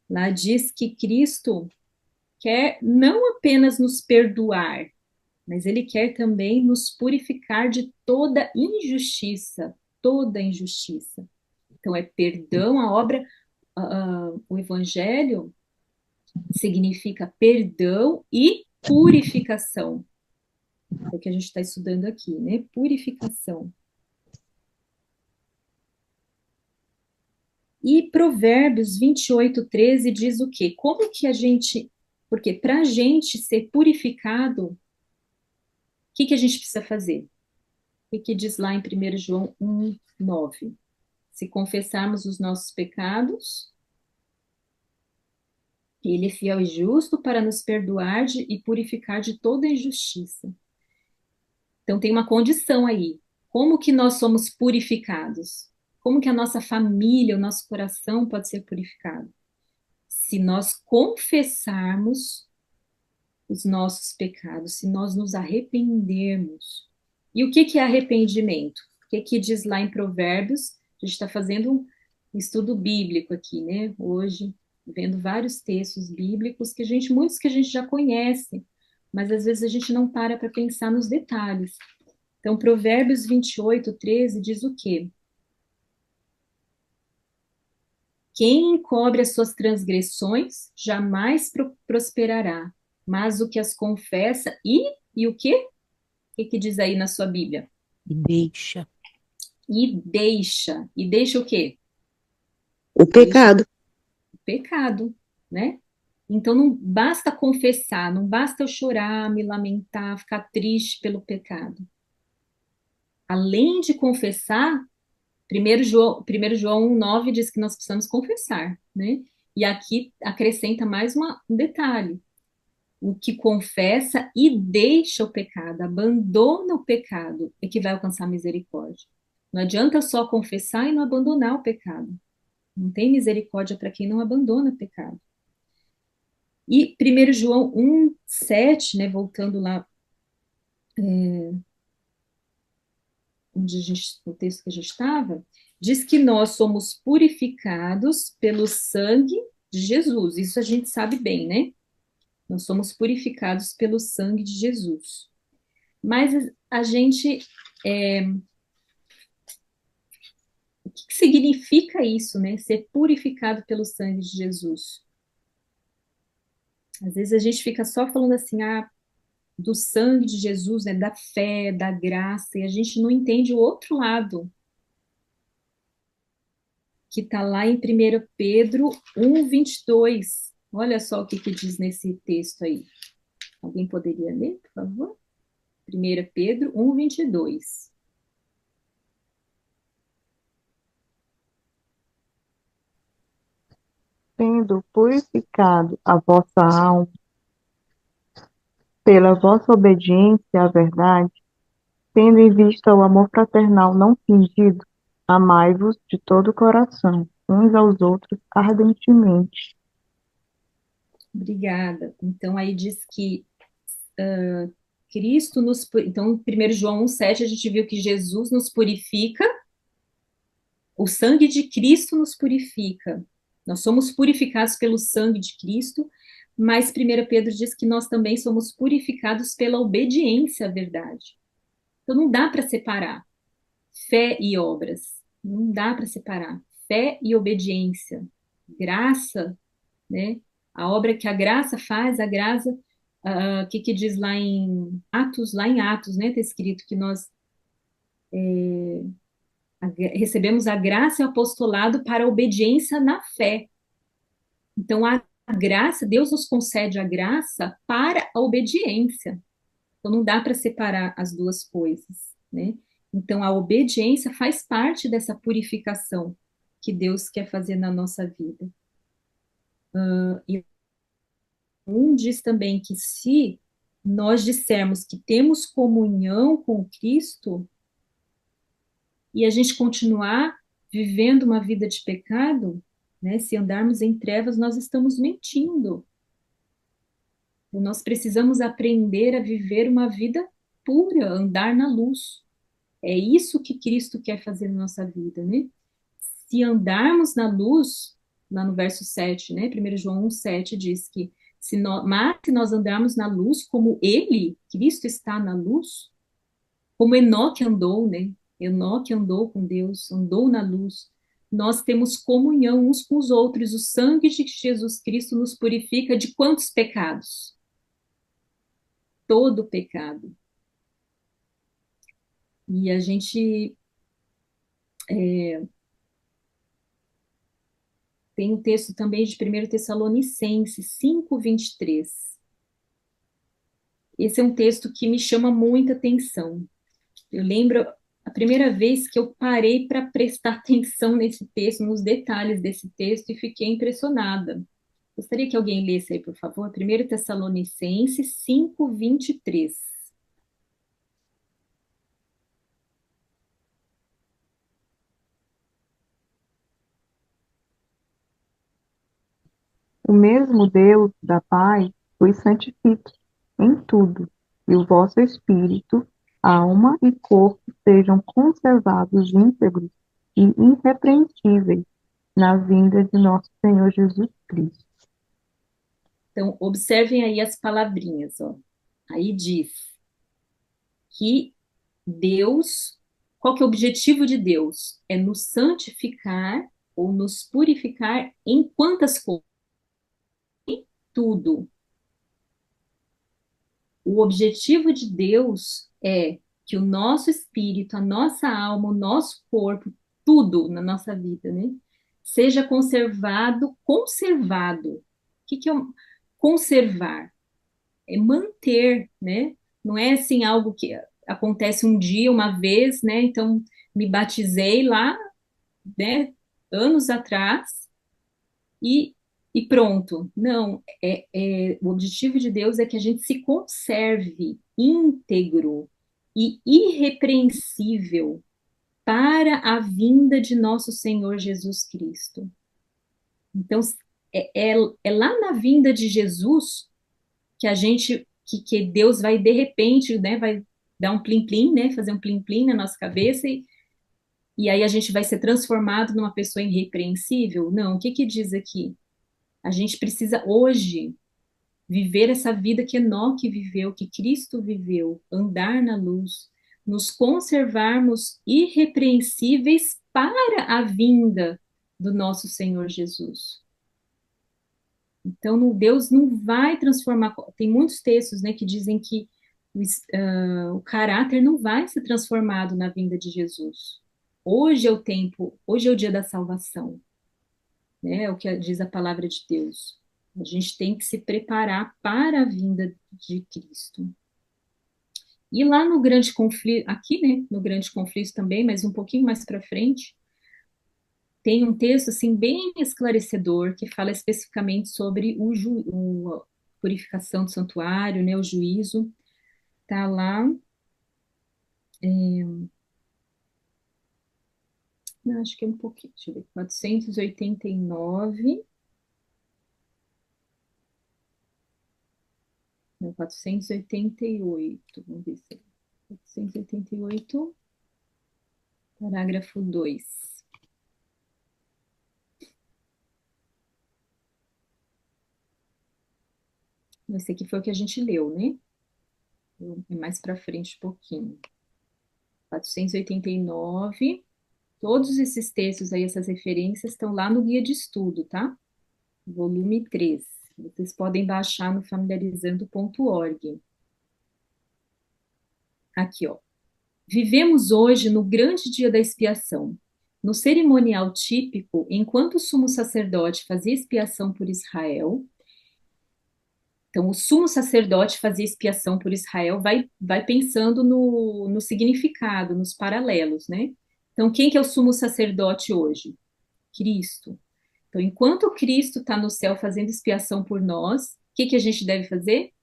Lá diz que Cristo quer não apenas nos perdoar, mas ele quer também nos purificar de toda injustiça, toda injustiça. Então é perdão, a obra, o evangelho significa perdão e purificação. É o que a gente está estudando aqui, né? Purificação. E Provérbios 28:13 diz o quê? Como que a gente... Porque para a gente ser purificado, o que a gente precisa fazer? O que diz lá em 1 João 1,9? Se confessarmos os nossos pecados, ele é fiel e justo para nos perdoar e purificar de toda injustiça. Então tem uma condição aí. Como que nós somos purificados? Como que a nossa família, o nosso coração pode ser purificado? Se nós confessarmos os nossos pecados, se nós nos arrependermos. E o que é arrependimento? O que diz lá em Provérbios? A gente está fazendo um estudo bíblico aqui, né? Hoje, vendo vários textos bíblicos muitos que a gente já conhece, mas às vezes a gente não para pensar nos detalhes. Então, Provérbios 28:13 diz o quê? Quem encobre as suas transgressões jamais prosperará, mas o que as confessa e o quê? O que diz aí na sua Bíblia? E deixa. E deixa. E deixa o quê? O pecado. O pecado, né? Então não basta confessar, não basta eu chorar, me lamentar, ficar triste pelo pecado. Além de confessar, 1 João 1,9 diz que nós precisamos confessar, né? E aqui acrescenta mais um detalhe. O que confessa e deixa o pecado, abandona o pecado, é que vai alcançar misericórdia. Não adianta só confessar e não abandonar o pecado. Não tem misericórdia para quem não abandona o pecado. E 1 João 1,7, né, voltando lá no texto que a gente estava, diz que nós somos purificados pelo sangue de Jesus. Isso a gente sabe bem, né? Nós somos purificados pelo sangue de Jesus. Mas a gente, o que significa isso, né? Ser purificado pelo sangue de Jesus. Às vezes a gente fica só falando assim, do sangue de Jesus, né? Da fé, da graça, e a gente não entende o outro lado, que está lá em 1 Pedro 1:22. Olha só o que diz nesse texto aí. Alguém poderia ler, por favor? 1 Pedro 1:22. Tendo purificado a vossa alma pela vossa obediência à verdade, tendo em vista o amor fraternal não fingido, amai-vos de todo o coração, uns aos outros ardentemente. Obrigada. Então, aí diz que Cristo nos... Então, em 1 João 1:7, a gente viu que Jesus nos purifica, o sangue de Cristo nos purifica. Nós somos purificados pelo sangue de Cristo, mas 1 Pedro diz que nós também somos purificados pela obediência à verdade. Então, não dá para separar fé e obras. Não dá para separar fé e obediência. Graça, né? A obra que a graça faz, a graça, o que diz lá em Atos, né? Está escrito que nós recebemos a graça e o apostolado para a obediência na fé. Então, a graça, Deus nos concede a graça para a obediência. Então, não dá para separar as duas coisas, né? Então, a obediência faz parte dessa purificação que Deus quer fazer na nossa vida. E diz também que se nós dissermos que temos comunhão com Cristo e a gente continuar vivendo uma vida de pecado, né, se andarmos em trevas, nós estamos mentindo. Então, nós precisamos aprender a viver uma vida pura, andar na luz. É isso que Cristo quer fazer na nossa vida, né? Se andarmos na luz, lá no verso 7, né? 1 João 1:7 diz que mas se nós andarmos na luz como Ele, Cristo está na luz, como Enoque andou, né? Enoque andou com Deus, andou na luz. Nós temos comunhão uns com os outros. O sangue de Jesus Cristo nos purifica de quantos pecados? Todo pecado. E a gente tem um texto também de 1 Tessalonicenses 5:23. Esse é um texto que me chama muita atenção. Eu lembro a primeira vez que eu parei para prestar atenção nesse texto, nos detalhes desse texto, e fiquei impressionada. Gostaria que alguém lesse aí, por favor, 1 Tessalonicenses 5:23. O mesmo Deus da paz os santifique em tudo, e o vosso espírito, alma e corpo sejam conservados íntegros e irrepreensíveis na vinda de nosso Senhor Jesus Cristo. Então, observem aí as palavrinhas, ó. Aí diz que Deus, qual que é o objetivo de Deus? É nos santificar ou nos purificar em quantas coisas? Tudo. O objetivo de Deus é que o nosso espírito, a nossa alma, o nosso corpo, tudo na nossa vida, né, seja conservado. O que é conservar? É manter, né? Não é assim algo que acontece um dia, uma vez, né? Então me batizei lá, né? Anos atrás e, e pronto. Não, o objetivo de Deus é que a gente se conserve íntegro e irrepreensível para a vinda de nosso Senhor Jesus Cristo. Então, é lá na vinda de Jesus que a gente, que Deus vai de repente, né, vai dar um plim-plim, né, fazer um plim-plim na nossa cabeça e aí a gente vai ser transformado numa pessoa irrepreensível? Não, o que diz aqui? A gente precisa hoje viver essa vida que Enoque viveu, que Cristo viveu, andar na luz, nos conservarmos irrepreensíveis para a vinda do nosso Senhor Jesus. Então, Deus não vai transformar. Tem muitos textos, né, que dizem que o caráter não vai ser transformado na vinda de Jesus. Hoje é o tempo, hoje é o dia da salvação, né? É o que diz a palavra de Deus. A gente tem que se preparar para a vinda de Cristo. E lá no grande conflito, aqui, né, no grande conflito também, mas um pouquinho mais para frente, tem um texto assim bem esclarecedor que fala especificamente sobre a purificação do santuário, né, o juízo. Tá lá, acho que é um pouquinho, deixa eu ver, 489, não, 488, vamos ver se é 488, parágrafo 2. Esse aqui foi o que a gente leu, né? É mais para frente um pouquinho. 489. Todos esses textos aí, essas referências, estão lá no guia de estudo, tá? Volume 3. Vocês podem baixar no familiarizando.org. Aqui, ó. Vivemos hoje no grande dia da expiação. No cerimonial típico, enquanto o sumo sacerdote fazia expiação por Israel, então o sumo sacerdote fazia expiação por Israel, vai pensando no significado, nos paralelos, né? Então, quem que é o sumo sacerdote hoje? Cristo. Então, enquanto Cristo está no céu fazendo expiação por nós, o que que a gente deve fazer?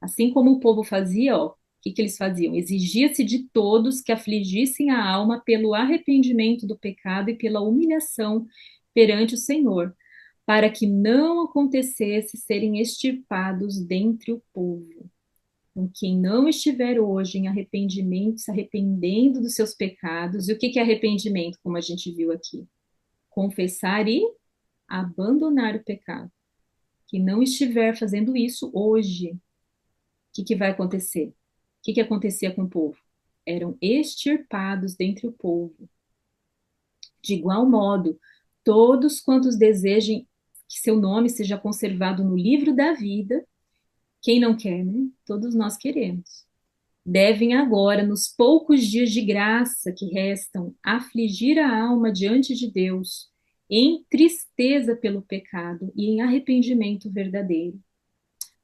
Assim como o povo fazia, ó, o que que eles faziam? Exigia-se de todos que afligissem a alma pelo arrependimento do pecado e pela humilhação perante o Senhor, para que não acontecesse serem extirpados dentre o povo. Então, quem não estiver hoje em arrependimento, se arrependendo dos seus pecados, e o que que é arrependimento, como a gente viu aqui? Confessar e abandonar o pecado. Que não estiver fazendo isso hoje, o que que vai acontecer? O que que acontecia com o povo? Eram extirpados dentre o povo. De igual modo, todos quantos desejem que seu nome seja conservado no livro da vida, quem não quer, né? Todos nós queremos. Devem agora, nos poucos dias de graça que restam, afligir a alma diante de Deus, em tristeza pelo pecado e em arrependimento verdadeiro.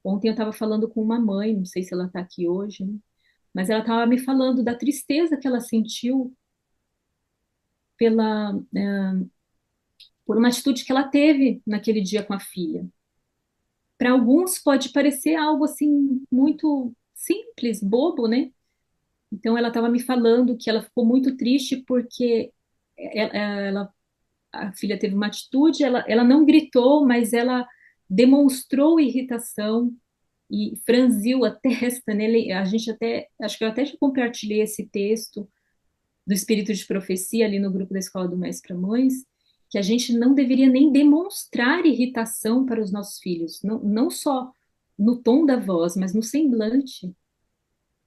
Ontem eu estava falando com uma mãe, não sei se ela está aqui hoje, né? Mas ela estava me falando da tristeza que ela sentiu pela, por uma atitude que ela teve naquele dia com a filha. Para alguns pode parecer algo assim muito simples, bobo, né? Então ela estava me falando que ela ficou muito triste porque a filha teve uma atitude, ela não gritou, mas ela demonstrou irritação e franziu a testa, né? A gente até, acho que eu até já compartilhei esse texto do Espírito de Profecia ali no grupo da Escola do Mestre para Mães, que a gente não deveria nem demonstrar irritação para os nossos filhos, não só no tom da voz, mas no semblante.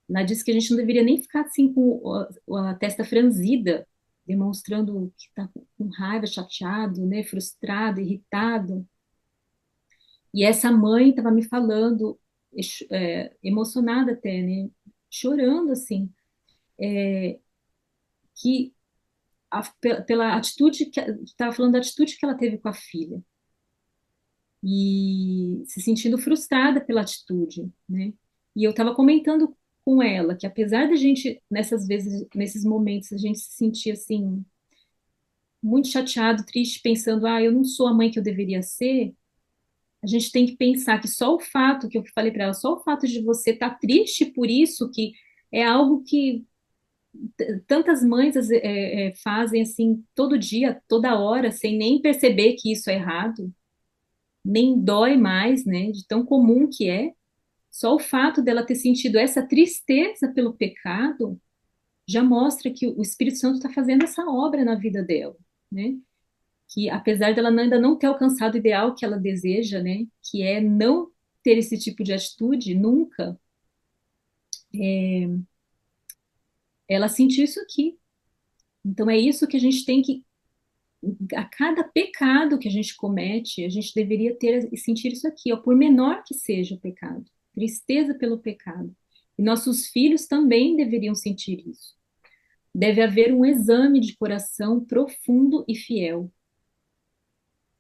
Lá diz que a gente não deveria nem ficar assim com a testa franzida, demonstrando que está com raiva, chateado, né, frustrado, irritado. E essa mãe estava me falando, emocionada até, né, chorando assim, que pela atitude que estava falando da atitude que ela teve com a filha e se sentindo frustrada pela atitude, né? E eu estava comentando com ela que apesar da gente nessas vezes, nesses momentos, a gente se sentir assim muito chateado, triste, pensando, eu não sou a mãe que eu deveria ser. A gente tem que pensar que só o fato que eu falei para ela, só o fato de você estar triste por isso, que é algo que tantas mães fazem assim todo dia, toda hora, sem nem perceber que isso é errado, nem dói mais, né? De tão comum que é. Só o fato dela ter sentido essa tristeza pelo pecado já mostra que o Espírito Santo está fazendo essa obra na vida dela, né? Que apesar dela ainda não ter alcançado o ideal que ela deseja, né? Que é não ter esse tipo de atitude, nunca, ela sentiu isso aqui. Então é isso que a gente tem que, a cada pecado que a gente comete, a gente deveria ter e sentir isso aqui, ó, por menor que seja o pecado, tristeza pelo pecado. E nossos filhos também deveriam sentir isso. Deve haver um exame de coração profundo e fiel.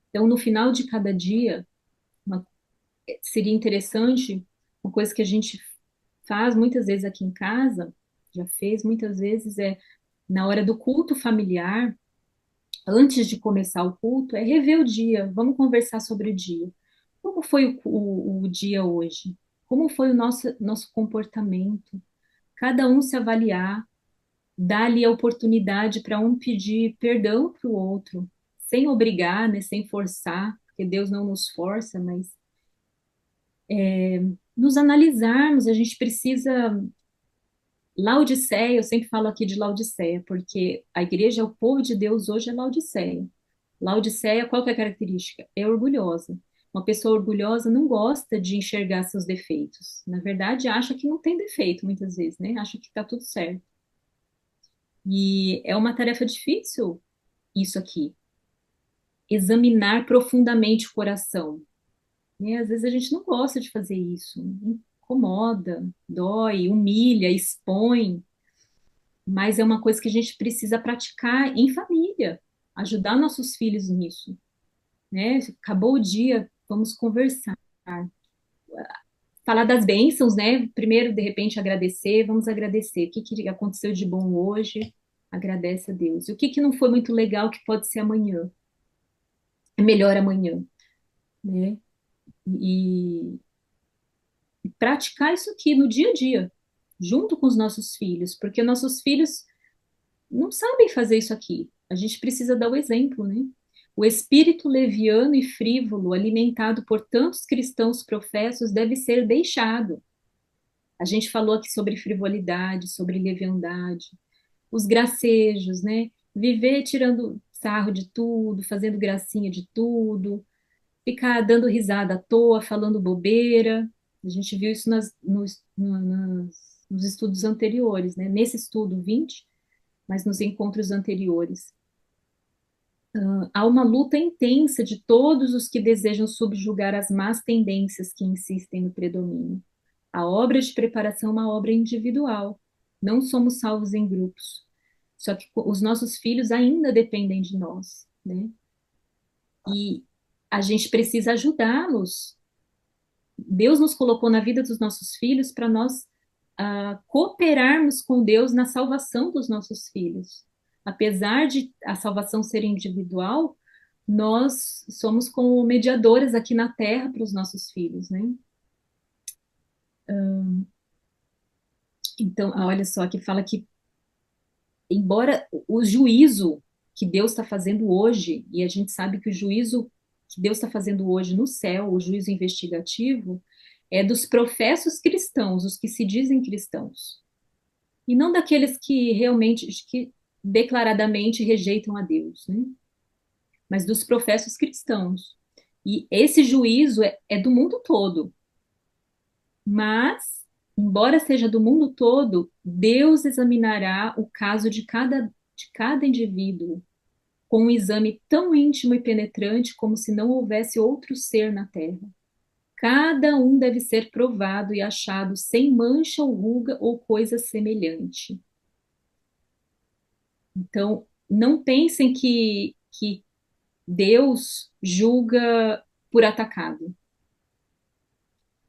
Então, no final de cada dia, uma- seria interessante, uma coisa que a gente faz muitas vezes aqui em casa, já fez muitas vezes, é na hora do culto familiar, antes de começar o culto, é rever o dia, vamos conversar sobre o dia. Como foi o dia hoje? Como foi o nosso comportamento? Cada um se avaliar, dar ali a oportunidade para um pedir perdão para o outro, sem obrigar, né, sem forçar, porque Deus não nos força, mas nos analisarmos, a gente precisa. Laodiceia, eu sempre falo aqui de Laodiceia, porque a igreja, o povo de Deus hoje é Laodiceia. Laodiceia, qual que é a característica? É orgulhosa. Uma pessoa orgulhosa não gosta de enxergar seus defeitos. Na verdade, acha que não tem defeito, muitas vezes, né? Acha que está tudo certo. E é uma tarefa difícil isso aqui. Examinar profundamente o coração, né? Às vezes a gente não gosta de fazer isso. Incomoda, dói, humilha, expõe. Mas é uma coisa que a gente precisa praticar em família, ajudar nossos filhos nisso, né? Acabou o dia, vamos conversar, falar das bênçãos, né? Primeiro, de repente, agradecer, vamos agradecer. O que que aconteceu de bom hoje? Agradece a Deus. E o que que não foi muito legal que pode ser amanhã? É melhor amanhã, né? E praticar isso aqui no dia a dia, junto com os nossos filhos, porque nossos filhos não sabem fazer isso aqui. A gente precisa dar o exemplo, né? O espírito leviano e frívolo, alimentado por tantos cristãos professos, deve ser deixado. A gente falou aqui sobre frivolidade, sobre leviandade, os gracejos, né? Viver tirando sarro de tudo, fazendo gracinha de tudo, ficar dando risada à toa, falando bobeira. A gente viu isso nos estudos anteriores, né? Nesse estudo 20, mas nos encontros anteriores. Há uma luta intensa de todos os que desejam subjugar as más tendências que insistem no predomínio. A obra de preparação é uma obra individual. Não somos salvos em grupos. Só que os nossos filhos ainda dependem de nós, né? E a gente precisa ajudá-los. Deus nos colocou na vida dos nossos filhos para nós cooperarmos com Deus na salvação dos nossos filhos. Apesar de a salvação ser individual, nós somos como mediadores aqui na terra para os nossos filhos, né? Então, olha só, aqui fala que, embora o juízo que Deus está fazendo hoje, e a gente sabe que o juízo que Deus está fazendo hoje no céu, o juízo investigativo, é dos professos cristãos, os que se dizem cristãos, e não daqueles que realmente, que declaradamente rejeitam a Deus, né? Mas dos professos cristãos. E esse juízo é do mundo todo. Mas, embora seja do mundo todo, Deus examinará o caso de cada indivíduo com um exame tão íntimo e penetrante como se não houvesse outro ser na terra. Cada um deve ser provado e achado sem mancha ou ruga ou coisa semelhante. Então, não pensem que Deus julga por atacado.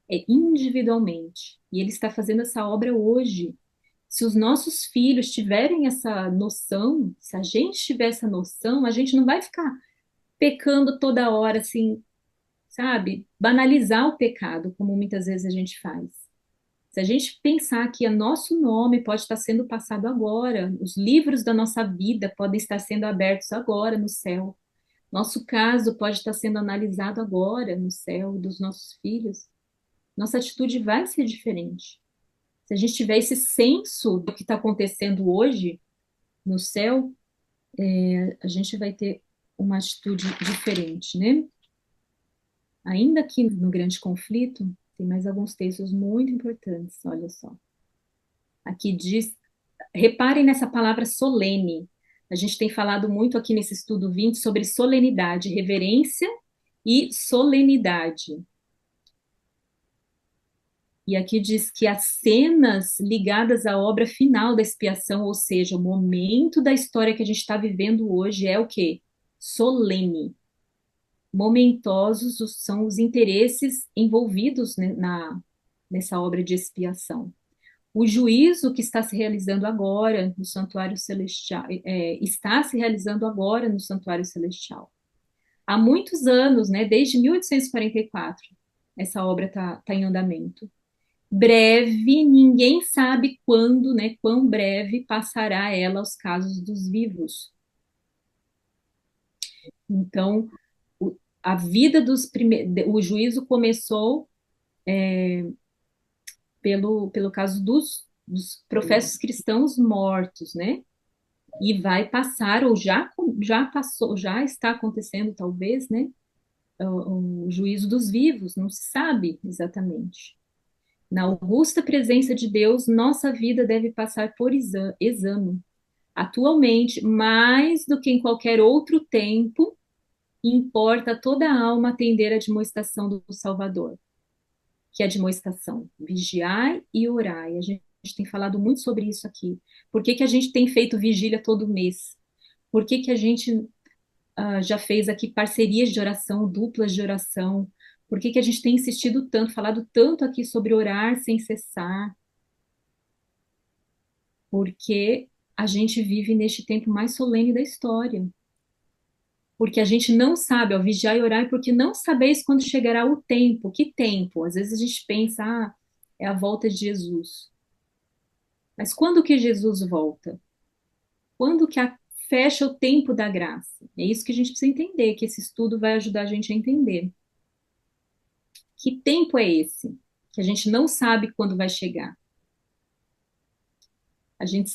É individualmente. E Ele está fazendo essa obra hoje. Se os nossos filhos tiverem essa noção, se a gente tiver essa noção, a gente não vai ficar pecando toda hora, assim, sabe? Banalizar o pecado, como muitas vezes a gente faz. Se a gente pensar que o nosso nome pode estar sendo passado agora, os livros da nossa vida podem estar sendo abertos agora no céu, nosso caso pode estar sendo analisado agora no céu dos nossos filhos, nossa atitude vai ser diferente. Se a gente tiver esse senso do que está acontecendo hoje no céu, a gente vai ter uma atitude diferente, né? Ainda aqui no grande conflito, Tem mais alguns textos muito importantes, olha só. Aqui diz, reparem nessa palavra solene. A gente tem falado muito aqui nesse estudo 20 sobre solenidade, reverência e solenidade. E aqui diz que as cenas ligadas à obra final da expiação, ou seja, o momento da história que a gente está vivendo hoje é o quê? Solene. Momentosos são os interesses envolvidos, né, nessa obra de expiação. O juízo que está se realizando agora no santuário celestial, está se realizando agora no santuário celestial. Há muitos anos, né, desde 1844, essa obra está em andamento. Breve, ninguém sabe quando, né, quão breve passará ela aos casos dos vivos. Então, a vida dos primeiros, o juízo começou pelo caso dos professos cristãos mortos, né? E vai passar, ou já passou, já está acontecendo, talvez, né? O juízo dos vivos, não se sabe exatamente. Na augusta presença de Deus, nossa vida deve passar por exame. Atualmente, mais do que em qualquer outro tempo, importa a toda a alma atender a admoestação do Salvador, que é a admoestação, vigiai e orai. A gente tem falado muito sobre isso aqui. Por que que a gente tem feito vigília todo mês? Por que que a gente já fez aqui parcerias de oração, duplas de oração? Por que que a gente tem insistido tanto, falado tanto aqui sobre orar sem cessar? Porque a gente vive neste tempo mais solene da história. Porque a gente não sabe, ó, vigiar e orar, porque não sabeis quando chegará o tempo. Que tempo? Às vezes a gente pensa, é a volta de Jesus. Mas quando que Jesus volta? Quando que fecha o tempo da graça? É isso que a gente precisa entender, que esse estudo vai ajudar a gente a entender. Que tempo é esse? Que a gente não sabe quando vai chegar. A gente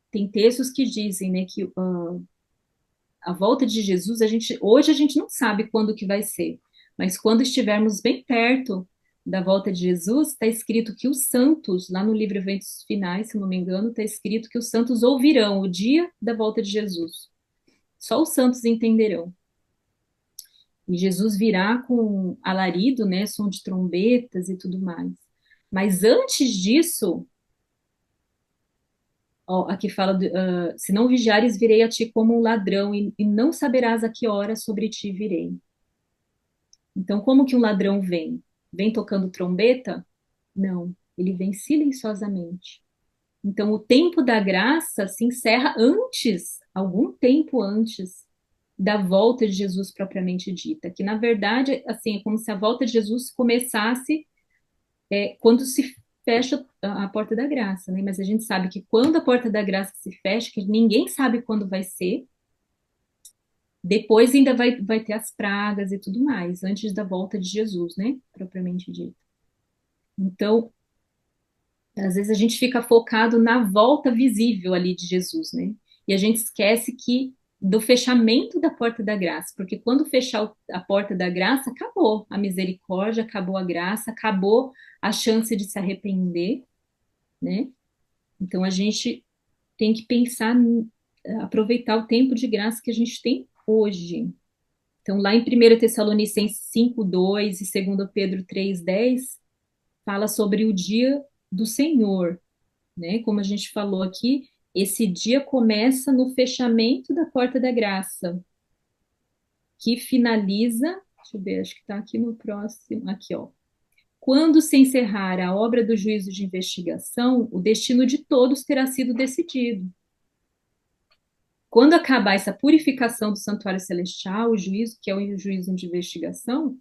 tem textos que dizem, né, que a volta de Jesus, hoje a gente não sabe quando que vai ser, mas quando estivermos bem perto da volta de Jesus, está escrito que os santos, lá no livro Eventos Finais, se não me engano, está escrito que os santos ouvirão o dia da volta de Jesus. Só os santos entenderão. E Jesus virá com alarido, né, som de trombetas e tudo mais. Mas antes disso, ó, aqui fala, se não vigiares, virei a ti como um ladrão, e não saberás a que hora sobre ti virei. Então, como que um ladrão vem? Vem tocando trombeta? Não, ele vem silenciosamente. Então, o tempo da graça se encerra antes, algum tempo antes da volta de Jesus propriamente dita, que na verdade, assim, é como se a volta de Jesus começasse quando se fecha a porta da graça, né? Mas a gente sabe que quando a porta da graça se fecha, que ninguém sabe quando vai ser, depois ainda vai ter as pragas e tudo mais, antes da volta de Jesus, né? Propriamente dito. Então, às vezes a gente fica focado na volta visível ali de Jesus, né? E a gente esquece que do fechamento da porta da graça, porque quando fechar a porta da graça, acabou a misericórdia, acabou a graça, acabou a chance de se arrepender, né? Então a gente tem que pensar, aproveitar o tempo de graça que a gente tem hoje. Então, lá em 1 Tessalonicenses 5:2 e 2 Pedro 3:10, fala sobre o dia do Senhor, né? Como a gente falou aqui, esse dia começa no fechamento da porta da graça, que finaliza, deixa eu ver, acho que está aqui no próximo, aqui, ó. Quando se encerrar a obra do juízo de investigação, o destino de todos terá sido decidido. Quando acabar essa purificação do santuário celestial, o juízo, que é o juízo de investigação,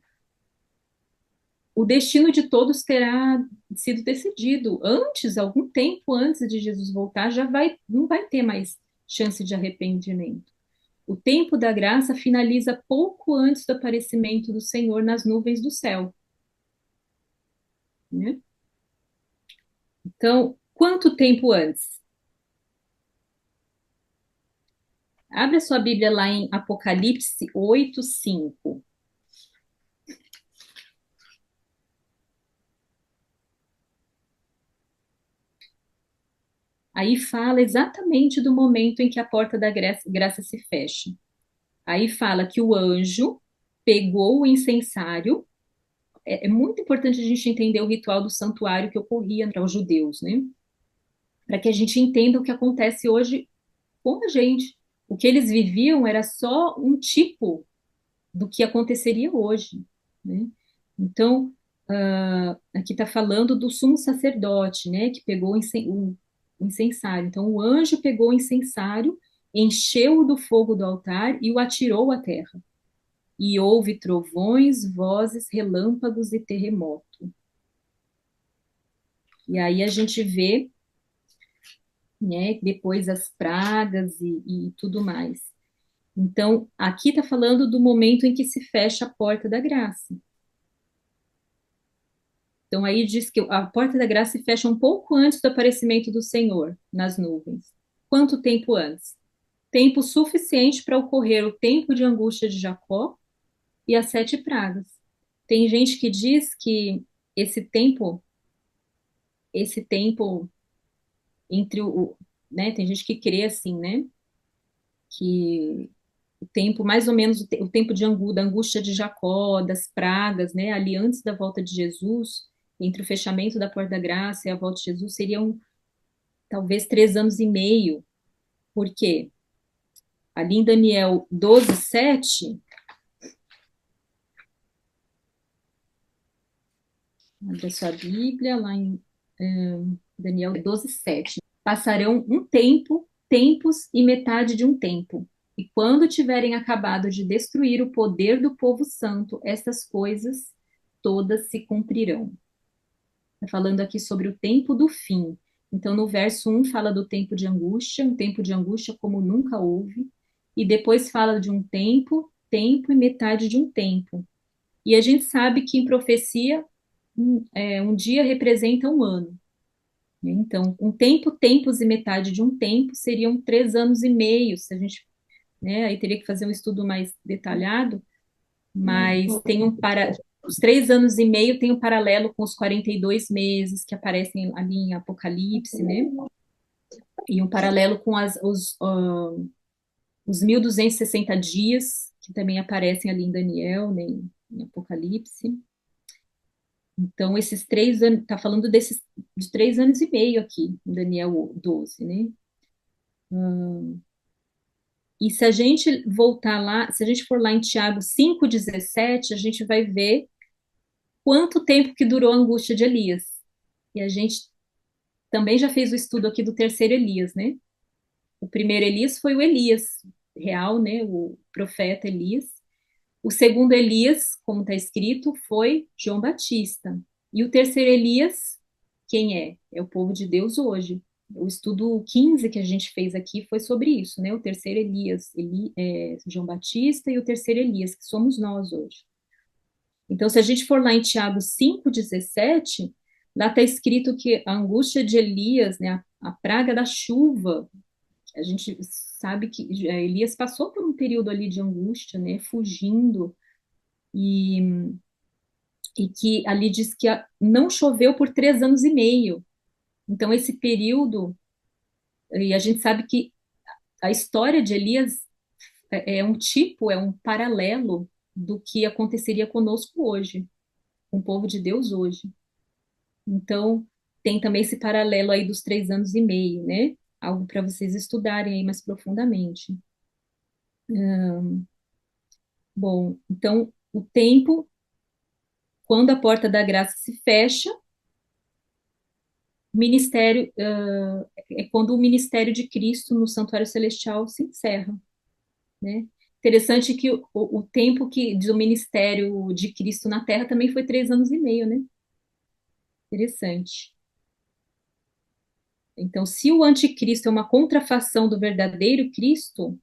o destino de todos terá sido decidido antes, algum tempo antes de Jesus voltar, não vai ter mais chance de arrependimento. O tempo da graça finaliza pouco antes do aparecimento do Senhor nas nuvens do céu, né? Então, quanto tempo antes? Abra sua Bíblia lá em Apocalipse 8:5. aí fala exatamente do momento em que a porta da graça se fecha. Aí fala que o anjo pegou o incensário. É muito importante a gente entender o ritual do santuário que ocorria para os judeus, né? Para que a gente entenda o que acontece hoje com a gente. O que eles viviam era só um tipo do que aconteceria hoje, né? Então, aqui está falando do sumo sacerdote, né? Que pegou o incensário. Então, o anjo pegou o incensário, encheu-o do fogo do altar e o atirou à terra. E houve trovões, vozes, relâmpagos e terremoto. E aí a gente vê, né, depois as pragas e tudo mais. Então, aqui está falando do momento em que se fecha a porta da graça. Então, aí diz que a porta da graça se fecha um pouco antes do aparecimento do Senhor nas nuvens. Quanto tempo antes? Tempo suficiente para ocorrer o tempo de angústia de Jacó e as 7 pragas. Tem gente que diz que esse tempo, esse tempo entre né, tem gente que crê assim, né, que o tempo, mais ou menos o tempo da angústia de Jacó, das pragas, né, ali antes da volta de Jesus, entre o fechamento da porta da graça e a volta de Jesus, seriam talvez 3 anos e meio. Por quê? Ali em Daniel 12:7, abre a sua Bíblia, lá em Daniel 12:7. Passarão um tempo, tempos e metade de um tempo. E quando tiverem acabado de destruir o poder do povo santo, estas coisas todas se cumprirão. Está falando aqui sobre o tempo do fim. Então, no verso 1 fala do tempo de angústia, um tempo de angústia como nunca houve, e depois fala de um tempo, tempo e metade de um tempo. E a gente sabe que em profecia, um dia representa um ano. Né? Então, um tempo, tempos e metade de um tempo seriam 3 anos e meio, se a gente, né, aí teria que fazer um estudo mais detalhado, mas tem os 3 anos e meio tem um paralelo com os 42 meses que aparecem ali em Apocalipse, né? E um paralelo com os 1260 dias, que também aparecem ali em Daniel, né, em Apocalipse. Então, esses 3 anos, está falando de 3 anos e meio aqui, em Daniel 12, né? E se a gente voltar lá, se a gente for lá em Tiago 5:17, a gente vai ver quanto tempo que durou a angústia de Elias. E a gente também já fez o estudo aqui do terceiro Elias, né? O primeiro Elias foi o Elias real, né? O profeta Elias. O segundo Elias, como está escrito, foi João Batista. E o terceiro Elias, quem é? É o povo de Deus hoje. O estudo 15 que a gente fez aqui foi sobre isso, né? O terceiro Elias, João Batista, e o terceiro Elias, que somos nós hoje. Então, se a gente for lá em Tiago 5:17, lá está escrito que a angústia de Elias, né, a praga da chuva, a gente sabe que Elias passou por um período ali de angústia, né, fugindo, e, e que ali diz que não choveu por 3 anos e meio. Então, esse período, e a gente sabe que a história de Elias é um tipo, é um paralelo do que aconteceria conosco hoje, com o povo de Deus hoje. Então, tem também esse paralelo aí dos 3 anos e meio, né? Algo para vocês estudarem aí mais profundamente. Bom, então, o tempo, quando a porta da graça se fecha, o ministério, é quando o ministério de Cristo no santuário celestial se encerra, né? Interessante que o tempo do ministério de Cristo na Terra também foi 3 anos e meio, né? Interessante. Então, se o anticristo é uma contrafação do verdadeiro Cristo,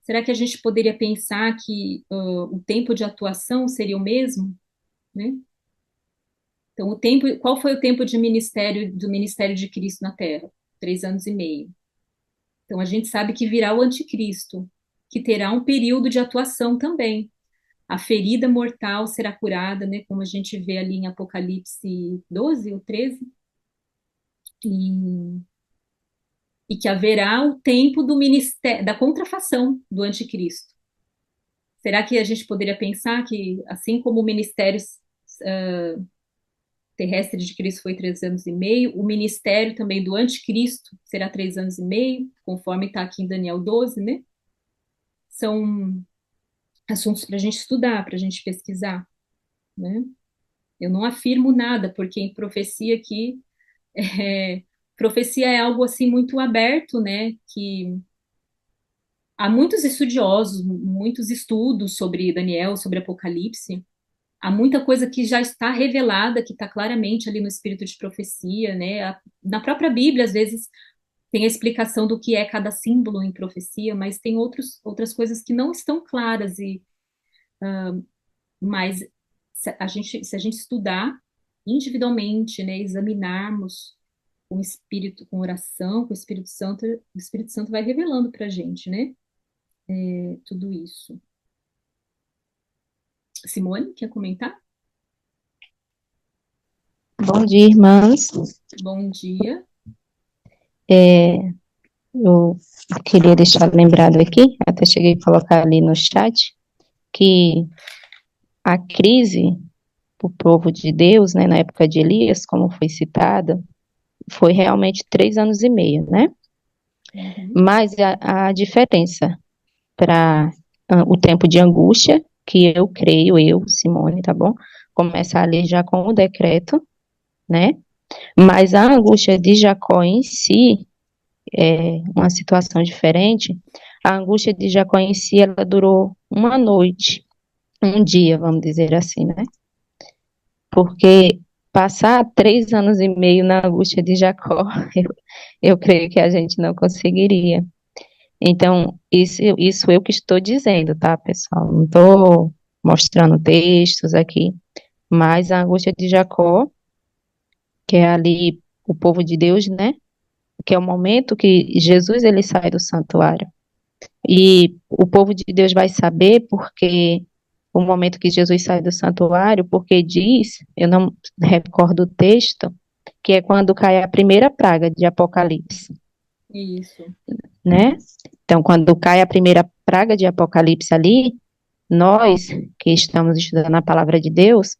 será que a gente poderia pensar que o tempo de atuação seria o mesmo, né? Então, qual foi o tempo de ministério do ministério de Cristo na Terra? 3 anos e meio. Então, a gente sabe que virá o anticristo, que terá um período de atuação também. A ferida mortal será curada, né? Como a gente vê ali em Apocalipse 12 ou 13. E e que haverá o tempo do ministério, da contrafação do anticristo. Será que a gente poderia pensar que, assim como o ministério terrestre de Cristo foi 3 anos e meio, o ministério também do anticristo será 3 anos e meio, conforme está aqui em Daniel 12, né? São assuntos para a gente estudar, para a gente pesquisar, né? Eu não afirmo nada, porque em profecia aqui, profecia é algo assim muito aberto, né? Que há muitos estudiosos, muitos estudos sobre Daniel, sobre Apocalipse. Há muita coisa que já está revelada, que está claramente ali no espírito de profecia, né? Na própria Bíblia, às vezes, tem a explicação do que é cada símbolo em profecia, mas tem outras coisas que não estão claras, mas se a gente estudar individualmente, né, examinarmos com o espírito, com oração, com o Espírito Santo vai revelando para a gente, né, tudo isso. Simone, quer comentar? Bom dia, irmãs. Bom dia. Eu queria deixar lembrado aqui, até cheguei a colocar ali no chat, que a crise para o povo de Deus, né, na época de Elias, como foi citada, foi realmente 3 anos e meio, né? Mas a diferença para o tempo de angústia, que eu creio, Simone, tá bom? Começa ali já com o decreto, né? Mas a angústia de Jacó em si é uma situação diferente. A angústia de Jacó em si, ela durou uma noite, um dia, vamos dizer assim, né? Porque passar 3 anos e meio na angústia de Jacó, eu creio que a gente não conseguiria. Então, isso eu que estou dizendo, tá, pessoal? Não estou mostrando textos aqui, mas a angústia de Jacó, que é ali o povo de Deus, né? Que é o momento que Jesus ele sai do santuário. E o povo de Deus vai saber porque o momento que Jesus sai do santuário, porque diz, eu não recordo o texto, que é quando cai a primeira praga de Apocalipse, Isso. né? Então, quando cai a primeira praga de Apocalipse ali, nós que estamos estudando a palavra de Deus,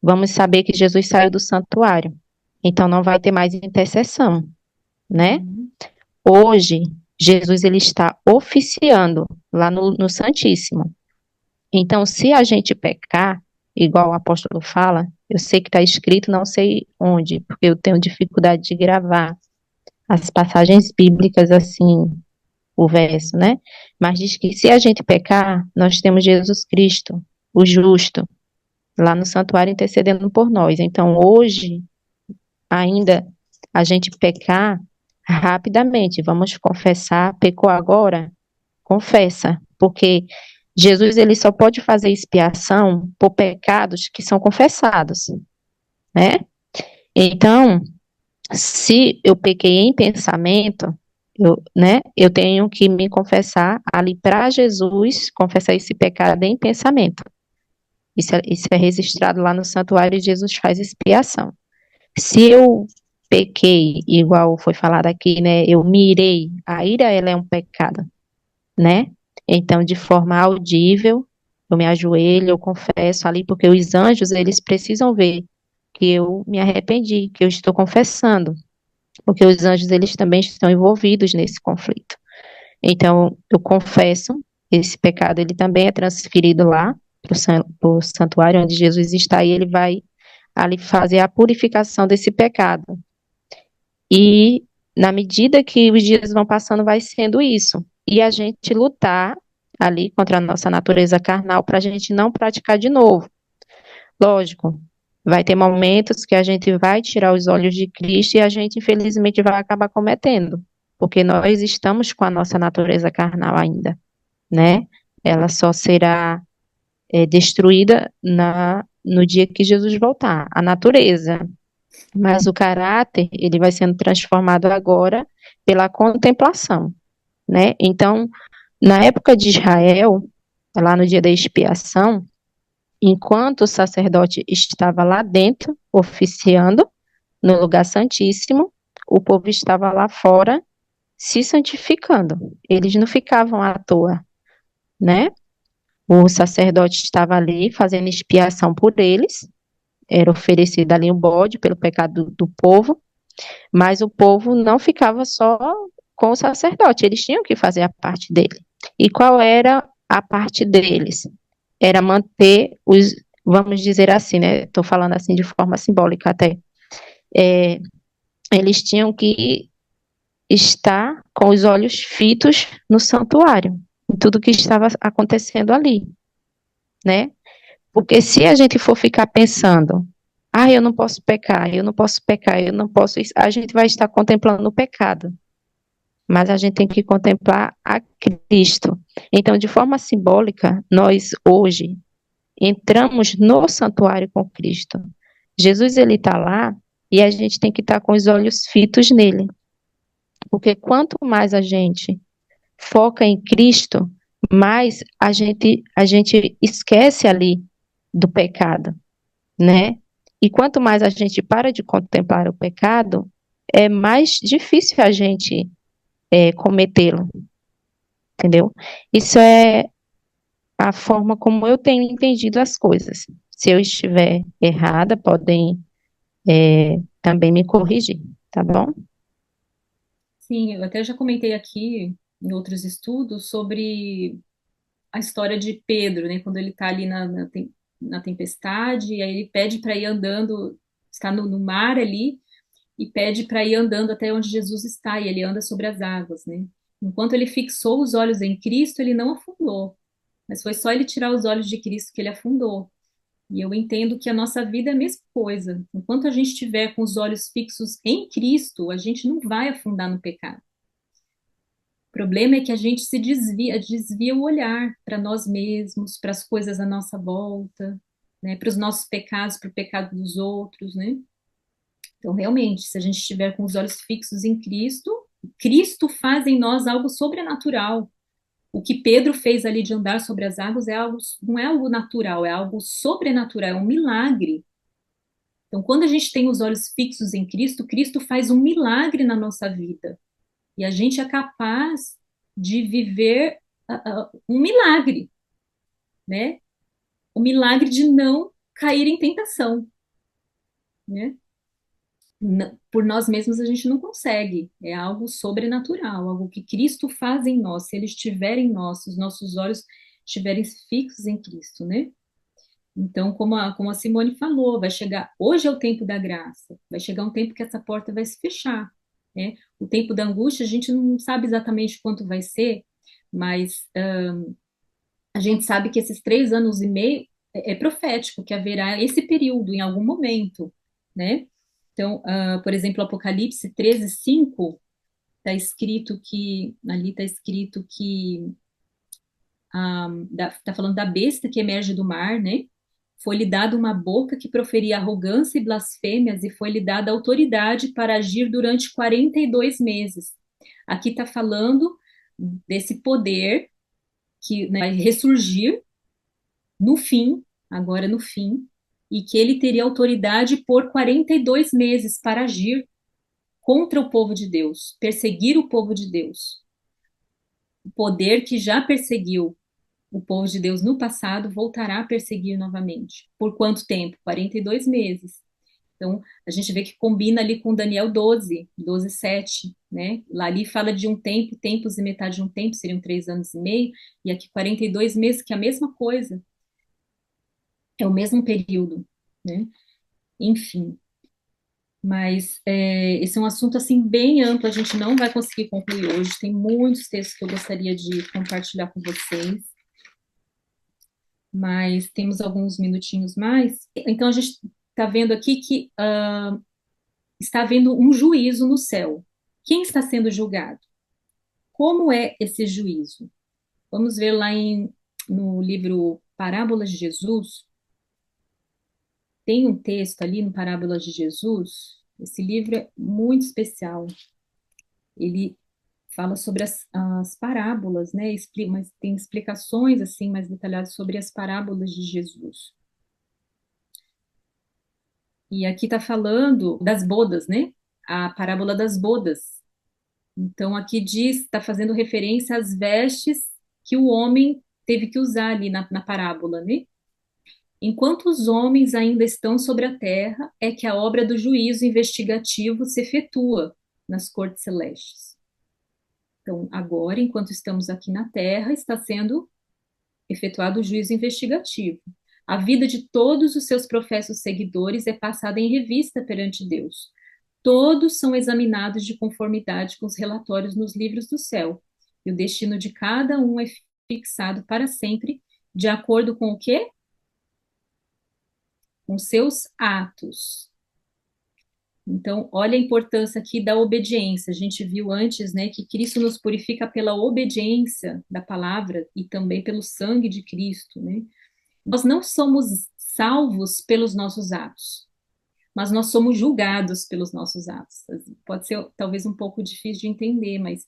vamos saber que Jesus saiu do santuário. Então, não vai ter mais intercessão, né? Hoje, Jesus ele está oficiando lá no Santíssimo. Então, se a gente pecar, igual o apóstolo fala, eu sei que está escrito, não sei onde, porque eu tenho dificuldade de gravar as passagens bíblicas assim, o verso, né? Mas diz que se a gente pecar, nós temos Jesus Cristo, o justo, lá no santuário intercedendo por nós. Então, hoje, ainda a gente pecar rapidamente, vamos confessar, pecou agora? Confessa, porque Jesus ele só pode fazer expiação por pecados que são confessados, né? Então, se eu pequei em pensamento, eu tenho que me confessar ali para Jesus, confessar esse pecado em pensamento. Isso é registrado lá no santuário e Jesus faz expiação. Se eu pequei, igual foi falado aqui, né? Eu mirei, a ira ela é um pecado, né? Então, de forma audível, eu me ajoelho, eu confesso ali, porque os anjos, eles precisam ver que eu me arrependi, que eu estou confessando, porque os anjos, eles também estão envolvidos nesse conflito. Então, eu confesso, esse pecado, ele também é transferido lá para o santuário onde Jesus está, e ele vai ali fazer a purificação desse pecado. E, na medida que os dias vão passando, vai sendo isso. E a gente lutar ali contra a nossa natureza carnal para a gente não praticar de novo. Lógico, vai ter momentos que a gente vai tirar os olhos de Cristo e a gente, infelizmente, vai acabar cometendo, porque nós estamos com a nossa natureza carnal ainda, né? Ela só será destruída no dia que Jesus voltar, a natureza. Mas o caráter, ele vai sendo transformado agora pela contemplação, né? Então, na época de Israel, lá no dia da expiação, enquanto o sacerdote estava lá dentro, oficiando, no lugar santíssimo, o povo estava lá fora, se santificando. Eles não ficavam à toa, né? O sacerdote estava ali fazendo expiação por eles, era oferecido ali um bode pelo pecado do povo, mas o povo não ficava só com o sacerdote, eles tinham que fazer a parte dele. E qual era a parte deles? Era manter os, vamos dizer assim, né? Estou falando assim de forma simbólica até. É, eles tinham que estar com os olhos fitos no santuário, em tudo que estava acontecendo ali, né? Porque se a gente for ficar pensando, eu não posso pecar, eu não posso pecar, eu não posso, a gente vai estar contemplando o pecado, mas a gente tem que contemplar a Cristo. Então, de forma simbólica, nós hoje entramos no santuário com Cristo. Jesus, ele está lá e a gente tem que estar com os olhos fitos nele. Porque quanto mais a gente foca em Cristo, mais a gente esquece ali do pecado, né? E quanto mais a gente para de contemplar o pecado, é mais difícil a gente cometê-lo, entendeu? Isso é a forma como eu tenho entendido as coisas. Se eu estiver errada, podem também me corrigir, tá bom? Sim, eu até já comentei aqui em outros estudos sobre a história de Pedro, né? Quando ele está ali na tempestade, e aí ele pede para ir andando, está no mar ali, e pede para ir andando até onde Jesus está, e ele anda sobre as águas, né? Enquanto ele fixou os olhos em Cristo, ele não afundou, mas foi só ele tirar os olhos de Cristo que ele afundou. E eu entendo que a nossa vida é a mesma coisa. Enquanto a gente estiver com os olhos fixos em Cristo, a gente não vai afundar no pecado. O problema é que a gente se desvia o olhar para nós mesmos, para as coisas à nossa volta, né, para os nossos pecados, para o pecado dos outros, né? Então, realmente, se a gente estiver com os olhos fixos em Cristo, Cristo faz em nós algo sobrenatural. O que Pedro fez ali de andar sobre as águas não é algo natural, é algo sobrenatural, é um milagre. Então, quando a gente tem os olhos fixos em Cristo, Cristo faz um milagre na nossa vida. E a gente é capaz de viver um milagre, né? O milagre de não cair em tentação, né? Por nós mesmos a gente não consegue. É algo sobrenatural, algo que Cristo faz em nós. Se Ele estiver em nós, se os nossos olhos estiverem fixos em Cristo, né? Então, como a Simone falou, vai chegar. Hoje é o tempo da graça. Vai chegar um tempo que essa porta vai se fechar, né? O tempo da angústia a gente não sabe exatamente quanto vai ser, mas a gente sabe que esses 3 anos e meio é profético, que haverá esse período em algum momento, né? Então, por exemplo, Apocalipse 13:5 está escrito que ali está escrito que está falando da besta que emerge do mar, né? Foi-lhe dada uma boca que proferia arrogância e blasfêmias, e foi-lhe dada autoridade para agir durante 42 meses. Aqui está falando desse poder que, né, vai ressurgir no fim, agora no fim, e que ele teria autoridade por 42 meses para agir contra o povo de Deus, perseguir o povo de Deus. O poder que já perseguiu o povo de Deus no passado voltará a perseguir novamente. Por quanto tempo? 42 meses. Então, a gente vê que combina ali com Daniel 12:7, né? Lá ali fala de um tempo, tempos e metade de um tempo, seriam 3 anos e meio, e aqui 42 meses, que é a mesma coisa, é o mesmo período, né? Enfim, mas esse é um assunto assim bem amplo, a gente não vai conseguir concluir hoje, tem muitos textos que eu gostaria de compartilhar com vocês, mas temos alguns minutinhos mais. Então a gente está vendo aqui que está havendo um juízo no céu. Quem está sendo julgado? Como é esse juízo? Vamos ver lá no livro Parábolas de Jesus. Tem um texto ali no Parábolas de Jesus. Esse livro é muito especial. Ele fala sobre as parábolas, né? Mas tem explicações assim mais detalhadas sobre as parábolas de Jesus. E aqui está falando das bodas, né? A parábola das bodas. Então, aqui diz, está fazendo referência às vestes que o homem teve que usar ali na parábola, né? Enquanto os homens ainda estão sobre a terra, é que a obra do juízo investigativo se efetua nas cortes celestes. Então, agora, enquanto estamos aqui na terra, está sendo efetuado o juízo investigativo. A vida de todos os seus professos seguidores é passada em revista perante Deus. Todos são examinados de conformidade com os relatórios nos livros do céu. E o destino de cada um é fixado para sempre, de acordo com o quê? Com seus atos. Então, olha a importância aqui da obediência. A gente viu antes, né, que Cristo nos purifica pela obediência da palavra e também pelo sangue de Cristo, né? Nós não somos salvos pelos nossos atos, mas nós somos julgados pelos nossos atos. Pode ser talvez um pouco difícil de entender, mas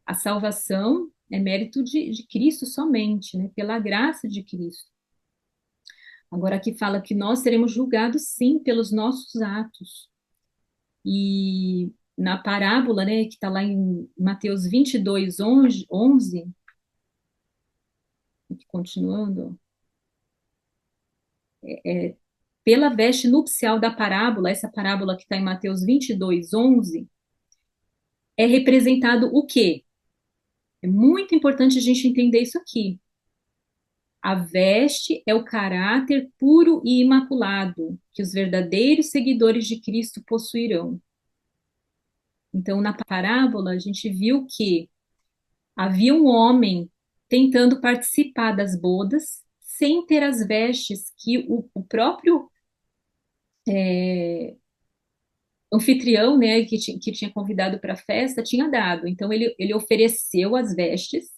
a salvação é mérito de Cristo somente, né? Pela graça de Cristo. Agora aqui fala que nós seremos julgados sim pelos nossos atos. E na parábola, né, que está lá em Mateus 22, 11, continuando, pela veste nupcial da parábola, essa parábola que está em Mateus 22, 11, é representado o quê? É muito importante a gente entender isso aqui. A veste é o caráter puro e imaculado que os verdadeiros seguidores de Cristo possuirão. Então, na parábola, a gente viu que havia um homem tentando participar das bodas sem ter as vestes que o próprio anfitrião, né, que tinha convidado para a festa, tinha dado. Então, ele ofereceu as vestes,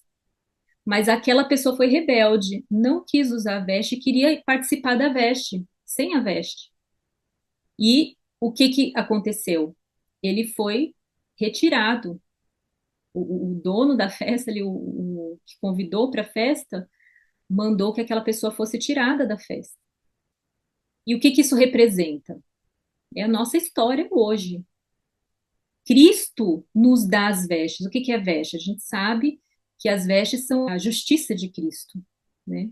mas aquela pessoa foi rebelde, não quis usar a veste, queria participar da veste, sem a veste. E o que aconteceu? Ele foi retirado. O dono da festa, o que convidou para a festa, mandou que aquela pessoa fosse tirada da festa. E o que isso representa? É a nossa história hoje. Cristo nos dá as vestes. O que é veste? A gente sabe que as vestes são a justiça de Cristo, né?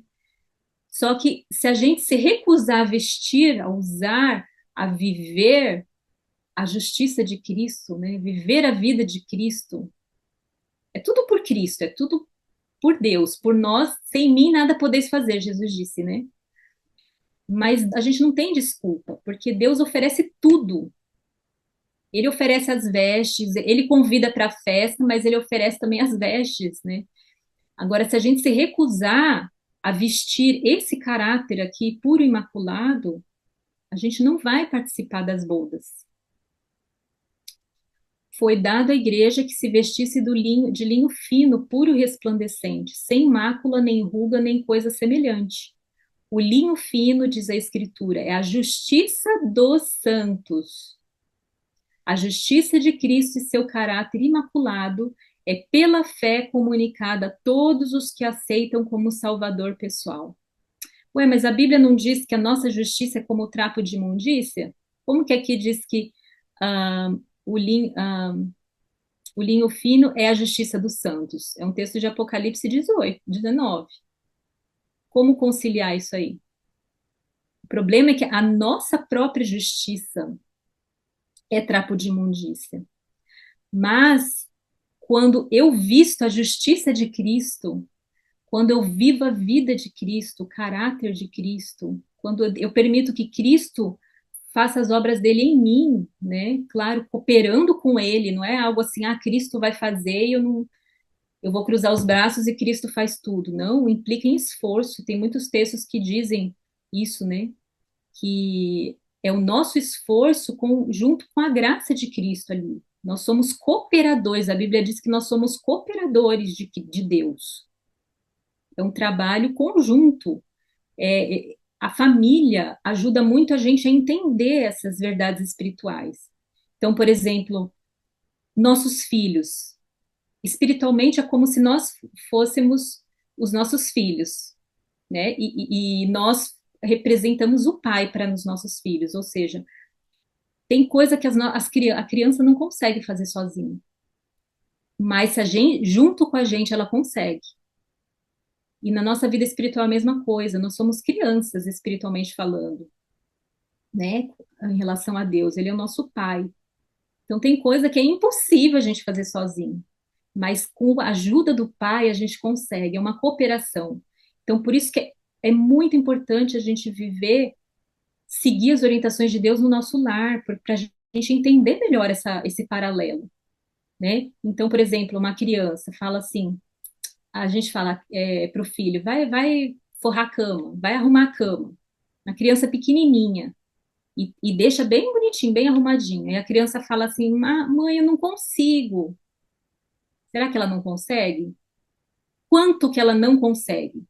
Só que se a gente se recusar a vestir, a usar, a viver a justiça de Cristo, né? Viver a vida de Cristo, é tudo por Cristo, é tudo por Deus, por nós, sem mim nada podeis fazer, Jesus disse, né? Mas a gente não tem desculpa, porque Deus oferece tudo. Ele oferece as vestes, ele convida para a festa, mas ele oferece também as vestes, né? Agora, se a gente se recusar a vestir esse caráter aqui, puro e imaculado, a gente não vai participar das bodas. Foi dado à igreja que se vestisse de linho fino, puro e resplandecente, sem mácula, nem ruga, nem coisa semelhante. O linho fino, diz a Escritura, é a justiça dos santos. A justiça de Cristo e seu caráter imaculado é pela fé comunicada a todos os que aceitam como Salvador pessoal. Ué, mas a Bíblia não diz que a nossa justiça é como o trapo de imundícia? Como que aqui diz que o linho fino é a justiça dos santos? É um texto de Apocalipse 18, 19. Como conciliar isso aí? O problema é que a nossa própria justiça é trapo de imundícia. Mas, quando eu visto a justiça de Cristo, quando eu vivo a vida de Cristo, o caráter de Cristo, quando eu permito que Cristo faça as obras dele em mim, né? Claro, cooperando com ele, não é algo assim, Cristo vai fazer e eu vou cruzar os braços e Cristo faz tudo. Não, implica em esforço. Tem muitos textos que dizem isso, né? Que é o nosso esforço junto com a graça de Cristo ali. Nós somos cooperadores, a Bíblia diz que nós somos cooperadores de Deus. É um trabalho conjunto. A família ajuda muito a gente a entender essas verdades espirituais. Então, por exemplo, nossos filhos. Espiritualmente é como se nós fôssemos os nossos filhos, né? E nós representamos o pai para os nossos filhos, ou seja, tem coisa que a criança não consegue fazer sozinha. mas se a gente, junto com a gente, ela consegue. E na nossa vida espiritual é a mesma coisa, nós somos crianças espiritualmente falando, né? Em relação a Deus, Ele é o nosso Pai. Então tem coisa que é impossível a gente fazer sozinho, mas com a ajuda do Pai a gente consegue, é uma cooperação. Então por isso que é muito importante a gente viver, seguir as orientações de Deus no nosso lar, para a gente entender melhor esse paralelo, né? Então, por exemplo, uma criança fala assim, a gente fala para o filho, vai forrar a cama, vai arrumar a cama. Uma criança pequenininha e deixa bem bonitinho, bem arrumadinho. E a criança fala assim, mãe, eu não consigo. Será que ela não consegue? Quanto que ela não consegue?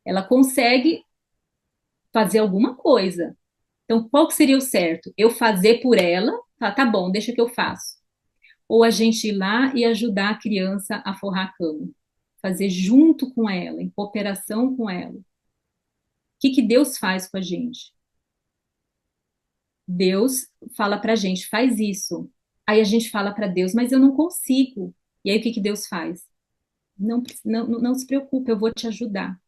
Ela consegue fazer alguma coisa. Então, qual que seria o certo? Eu fazer por ela? Tá bom, deixa que eu faço. Ou a gente ir lá e ajudar a criança a forrar a cama. Fazer junto com ela, em cooperação com ela. O que Deus faz com a gente? Deus fala pra gente, faz isso. Aí a gente fala para Deus, mas eu não consigo. E aí o que Deus faz? Não se preocupe, eu vou te ajudar.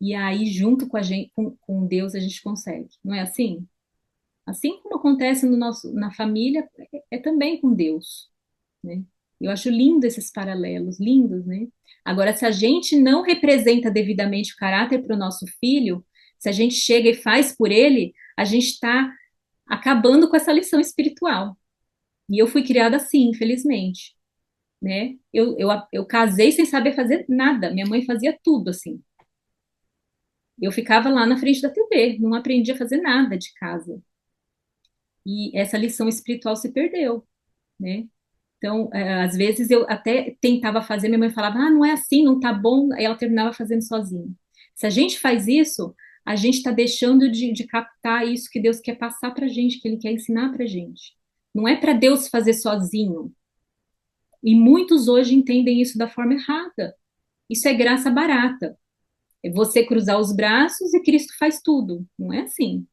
E aí, junto com a gente, com Deus, a gente consegue. Não é assim? Assim como acontece no na família, é também com Deus, né? Eu acho lindo esses paralelos, lindos, né? Agora, se a gente não representa devidamente o caráter para o nosso filho, se a gente chega e faz por ele, a gente está acabando com essa lição espiritual. E eu fui criada assim, infelizmente, né? Eu casei sem saber fazer nada. Minha mãe fazia tudo assim. Eu ficava lá na frente da TV, não aprendia a fazer nada de casa. E essa lição espiritual se perdeu, né? Então, às vezes eu até tentava fazer, minha mãe falava, não é assim, não tá bom, aí ela terminava fazendo sozinha. Se a gente faz isso, a gente está deixando de captar isso que Deus quer passar para a gente, que Ele quer ensinar para a gente. Não é para Deus fazer sozinho. E muitos hoje entendem isso da forma errada. Isso é graça barata. É você cruzar os braços e Cristo faz tudo. Não é assim.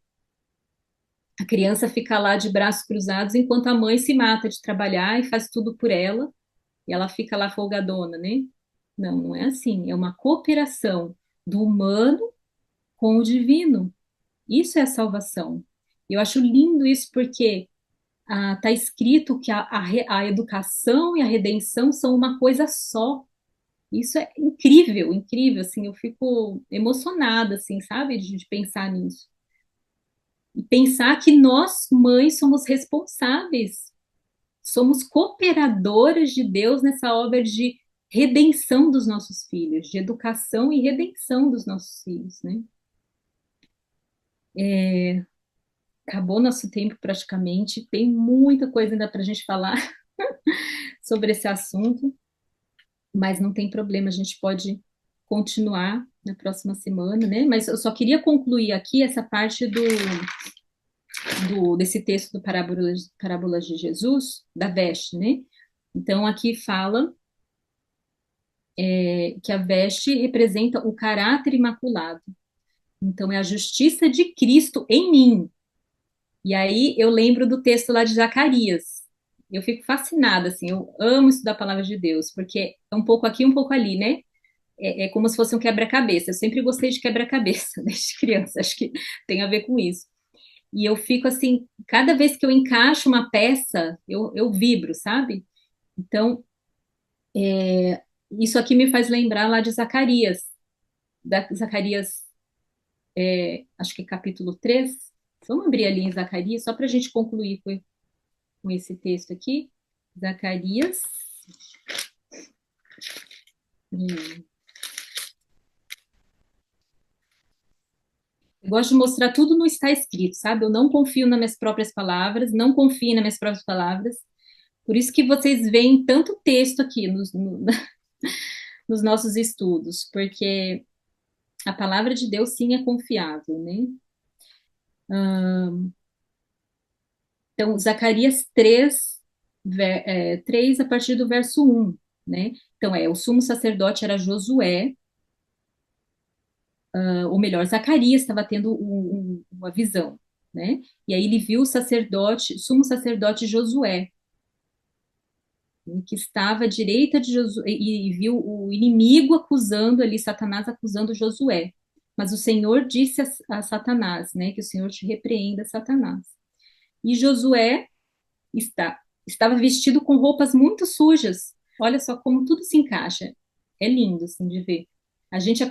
A criança fica lá de braços cruzados enquanto a mãe se mata de trabalhar e faz tudo por ela, e ela fica lá folgadona, né? Não, não é assim. É uma cooperação do humano com o divino. Isso é a salvação. Eu acho lindo isso porque tá escrito que a educação e a redenção são uma coisa só. Isso é incrível, incrível, assim, eu fico emocionada, assim, sabe, de pensar nisso. E pensar que nós, mães, somos responsáveis, somos cooperadoras de Deus nessa obra de redenção dos nossos filhos, de educação e redenção dos nossos filhos, né? Acabou nosso tempo praticamente, tem muita coisa ainda para a gente falar sobre esse assunto, mas não tem problema, a gente pode continuar na próxima semana, né? Mas eu só queria concluir aqui essa parte desse texto do Parábolas de Jesus, da veste, né? Então, aqui fala que a veste representa o caráter imaculado. Então, é a justiça de Cristo em mim. E aí, eu lembro do texto lá de Zacarias. Eu fico fascinada, assim, eu amo estudar a palavra de Deus, porque é um pouco aqui, um pouco ali, né? É como se fosse um quebra-cabeça. Eu sempre gostei de quebra-cabeça, desde criança, acho que tem a ver com isso. E eu fico assim, cada vez que eu encaixo uma peça, eu vibro, sabe? Então, isso aqui me faz lembrar lá de Zacarias, Zacarias, acho que capítulo 3. Vamos abrir ali em Zacarias, só para a gente concluir com esse texto aqui. Zacarias. Eu gosto de mostrar tudo no está escrito, sabe? Eu não confio nas minhas próprias palavras, não confio nas minhas próprias palavras. Por isso que vocês veem tanto texto aqui nos nossos estudos, porque a palavra de Deus sim é confiável, né? Então, Zacarias 3 a partir do verso 1, né? Então, o sumo sacerdote era Josué, ou melhor, Zacarias estava tendo uma visão, né? E aí ele viu o sumo sacerdote Josué, né, que estava à direita de Josué, e viu o inimigo acusando ali, Satanás acusando Josué. Mas o Senhor disse a Satanás, né, que o Senhor te repreenda, Satanás. E Josué estava vestido com roupas muito sujas. Olha só como tudo se encaixa. É lindo, assim, de ver. A gente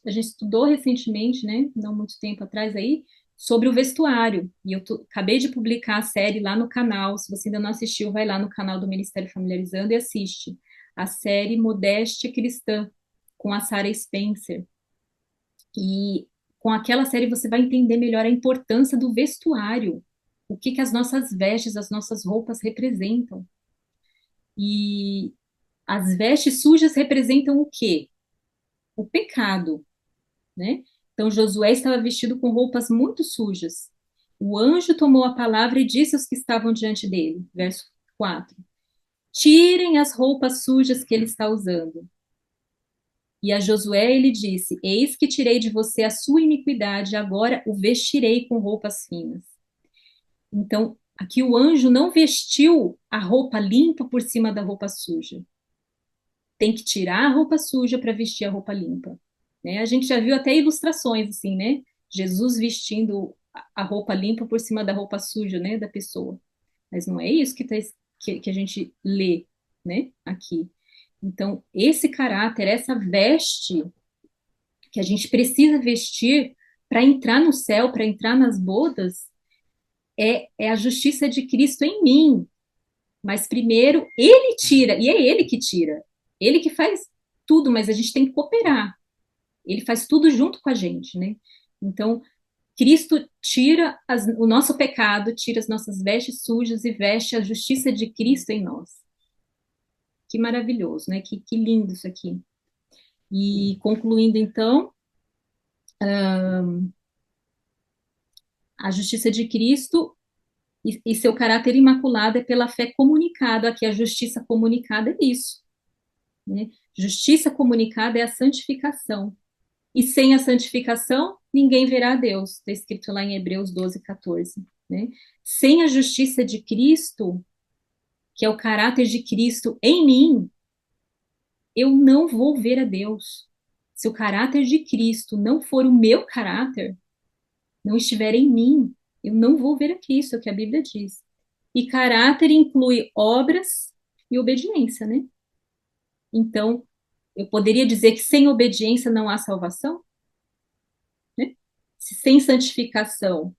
estudou recentemente, né, não muito tempo atrás aí, sobre o vestuário. E acabei de publicar a série lá no canal. Se você ainda não assistiu, vai lá no canal do Ministério Familiarizando e assiste. A série Modéstia Cristã, com a Sarah Spencer. E com aquela série você vai entender melhor a importância do vestuário, o que que as nossas vestes, as nossas roupas representam. E as vestes sujas representam o quê? O pecado, né? Então Josué estava vestido com roupas muito sujas. O anjo tomou a palavra e disse aos que estavam diante dele, verso 4: tirem as roupas sujas que ele está usando. E a Josué ele disse: eis que tirei de você a sua iniquidade, agora o vestirei com roupas finas. Então, aqui o anjo não vestiu a roupa limpa por cima da roupa suja. Tem que tirar a roupa suja para vestir a roupa limpa. Né? A gente já viu até ilustrações assim, né? Jesus vestindo a roupa limpa por cima da roupa suja, né, da pessoa. Mas não é isso que a gente lê, né, aqui. Então, esse caráter, essa veste que a gente precisa vestir para entrar no céu, para entrar nas bodas, é a justiça de Cristo em mim. Mas primeiro, ele tira, e é ele que tira. Ele que faz tudo, mas a gente tem que cooperar. Ele faz tudo junto com a gente, né? Então, Cristo tira o nosso pecado, tira as nossas vestes sujas e veste a justiça de Cristo em nós. Que maravilhoso, né? Que lindo isso aqui. E concluindo, então, a justiça de Cristo e seu caráter imaculado é pela fé comunicada. Aqui a justiça comunicada é isso, né? Justiça comunicada é a santificação. E sem a santificação, ninguém verá a Deus. Está escrito lá em Hebreus 12, 14. Né? Sem a justiça de Cristo, que é o caráter de Cristo em mim, eu não vou ver a Deus. Se o caráter de Cristo não for o meu caráter, não estiver em mim, eu não vou ver a Cristo, é o que a Bíblia diz. E caráter inclui obras e obediência, né? Então, eu poderia dizer que sem obediência não há salvação? Né? Se sem santificação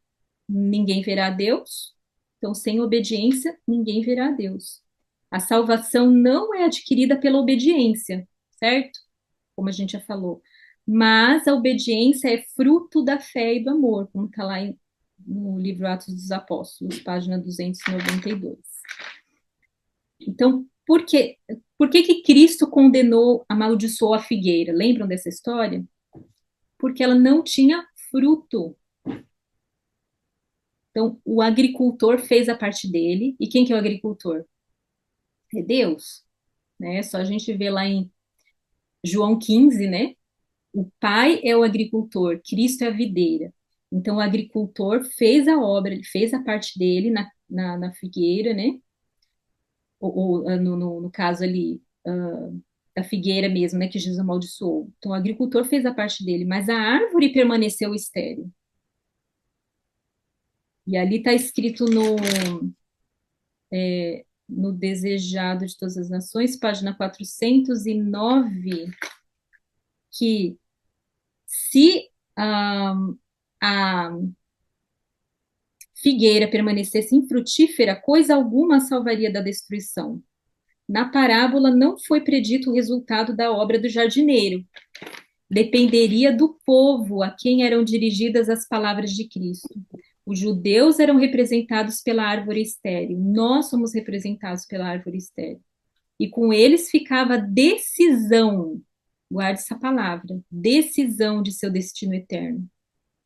ninguém verá a Deus, então sem obediência ninguém verá a Deus. A salvação não é adquirida pela obediência, certo? Como a gente já falou. Mas a obediência é fruto da fé e do amor, como está lá no livro Atos dos Apóstolos, página 292. Então, por que Cristo condenou, amaldiçoou a figueira? Lembram dessa história? Porque ela não tinha fruto. Então, o agricultor fez a parte dele. E quem que é o agricultor? É Deus. Né? Só a gente vê lá em João 15, né? O pai é o agricultor, Cristo é a videira. Então, o agricultor fez a obra, ele fez a parte dele na figueira, né? No caso ali, da figueira mesmo, né? Que Jesus amaldiçoou. Então, o agricultor fez a parte dele, mas a árvore permaneceu estéril. E ali está escrito no Desejado de Todas as Nações, página 409, que se a figueira permanecesse infrutífera, coisa alguma a salvaria da destruição. Na parábola não foi predito o resultado da obra do jardineiro. Dependeria do povo a quem eram dirigidas as palavras de Cristo. Os judeus eram representados pela árvore estéril, nós somos representados pela árvore estéril. E com eles ficava a decisão, guarde essa palavra, decisão de seu destino eterno.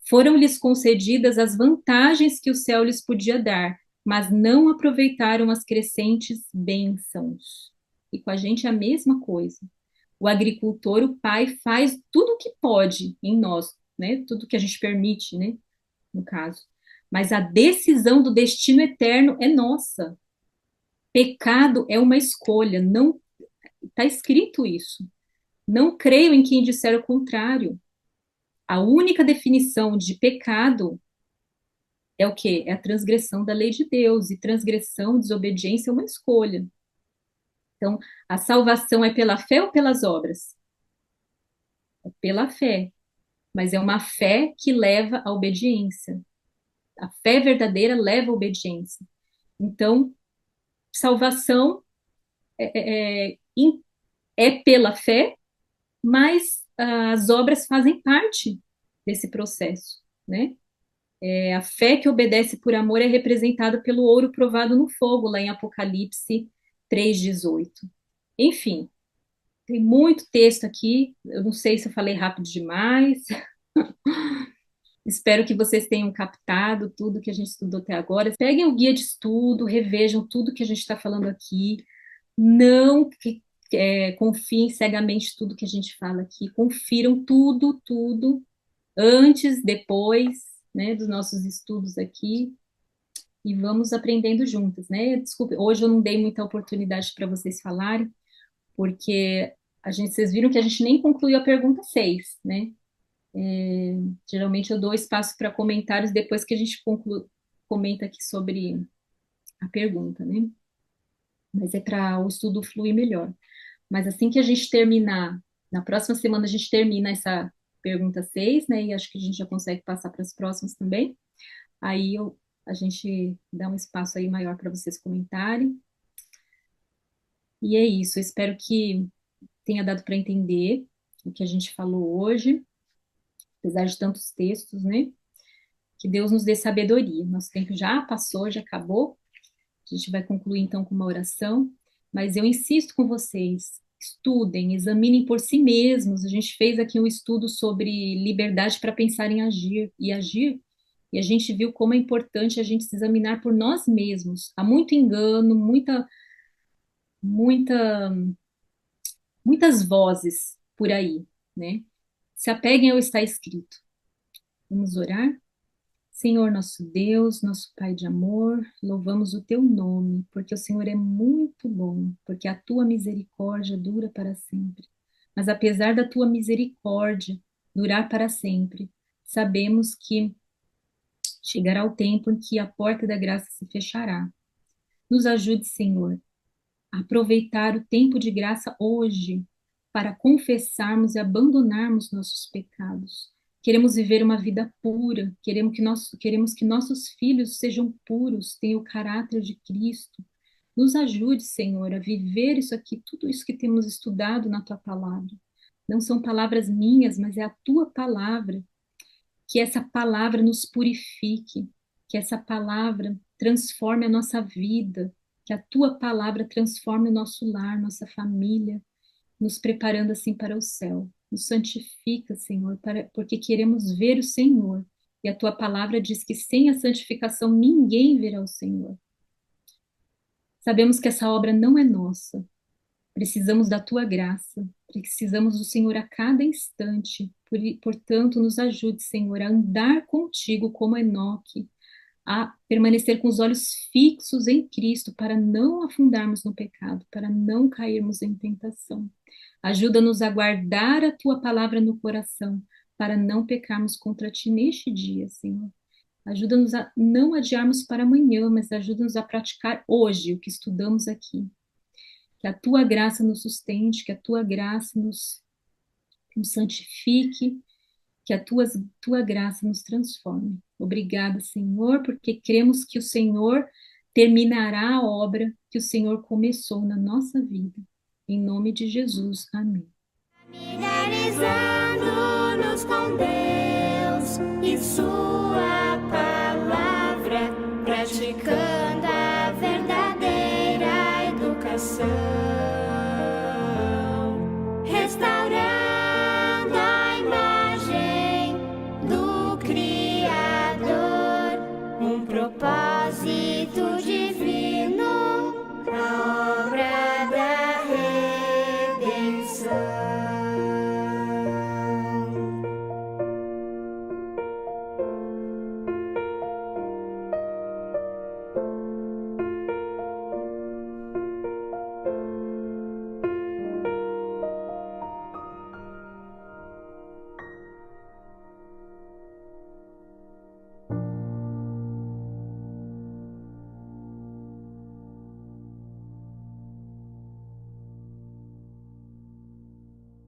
Foram-lhes concedidas as vantagens que o céu lhes podia dar, mas não aproveitaram as crescentes bênçãos. E com a gente é a mesma coisa. O agricultor, o pai, faz tudo o que pode em nós, né? Tudo que a gente permite, né? No caso. Mas a decisão do destino eterno é nossa. Pecado é uma escolha, não está escrito isso. Não creio em quem disser o contrário. A única definição de pecado é o quê? É a transgressão da lei de Deus, e transgressão, desobediência é uma escolha. Então, a salvação é pela fé ou pelas obras? É pela fé, mas é uma fé que leva à obediência. A fé verdadeira leva à obediência. Então, salvação é pela fé, mas as obras fazem parte desse processo, né? A fé que obedece por amor é representada pelo ouro provado no fogo, lá em Apocalipse 3,18. Enfim, tem muito texto aqui, eu não sei se eu falei rápido demais. Espero que vocês tenham captado tudo que a gente estudou até agora. Peguem o guia de estudo, revejam tudo que a gente está falando aqui. Não confiem cegamente tudo que a gente fala aqui. Confiram tudo, tudo, antes, depois, né, dos nossos estudos aqui. E vamos aprendendo juntas, né? Desculpe, hoje eu não dei muita oportunidade para vocês falarem, porque vocês viram que a gente nem concluiu a pergunta 6, né? Geralmente eu dou espaço para comentários depois que a gente comenta aqui sobre a pergunta, né? Mas é para o estudo fluir melhor. Mas assim que a gente terminar, na próxima semana a gente termina essa pergunta 6, né? E acho que a gente já consegue passar para as próximas também. Aí a gente dá um espaço aí maior para vocês comentarem. E é isso, eu espero que tenha dado para entender o que a gente falou hoje, apesar de tantos textos, né? Que Deus nos dê sabedoria. Nosso tempo já passou, já acabou. A gente vai concluir então com uma oração, mas eu insisto com vocês, estudem, examinem por si mesmos. A gente fez aqui um estudo sobre liberdade para pensar em agir e agir, e a gente viu como é importante a gente se examinar por nós mesmos. Há muito engano, muita, muitas vozes por aí, né? Se apeguem ao que está escrito. Vamos orar? Senhor nosso Deus, nosso Pai de amor, louvamos o teu nome, porque o Senhor é muito bom, porque a tua misericórdia dura para sempre. Mas apesar da tua misericórdia durar para sempre, sabemos que chegará o tempo em que a porta da graça se fechará. Nos ajude, Senhor, a aproveitar o tempo de graça hoje para confessarmos e abandonarmos nossos pecados. Queremos viver uma vida pura, queremos que nossos filhos sejam puros, tenham o caráter de Cristo. Nos ajude, Senhor, a viver isso aqui, tudo isso que temos estudado na tua palavra. Não são palavras minhas, mas é a tua palavra. Que essa palavra nos purifique, que essa palavra transforme a nossa vida, que a tua palavra transforme o nosso lar, nossa família, nos preparando assim para o céu. Nos santifica, Senhor, porque queremos ver o Senhor. E a tua palavra diz que sem a santificação ninguém verá o Senhor. Sabemos que essa obra não é nossa. Precisamos da tua graça. Precisamos do Senhor a cada instante. Portanto, nos ajude, Senhor, a andar contigo como Enoque, a permanecer com os olhos fixos em Cristo para não afundarmos no pecado, para não cairmos em tentação. Ajuda-nos a guardar a tua palavra no coração, para não pecarmos contra ti neste dia, Senhor. Ajuda-nos a não adiarmos para amanhã, mas ajuda-nos a praticar hoje o que estudamos aqui. Que a tua graça nos sustente, que a tua graça nos santifique, que a tua graça nos transforme. Obrigada, Senhor, porque cremos que o Senhor terminará a obra que o Senhor começou na nossa vida. Em nome de Jesus. Amém.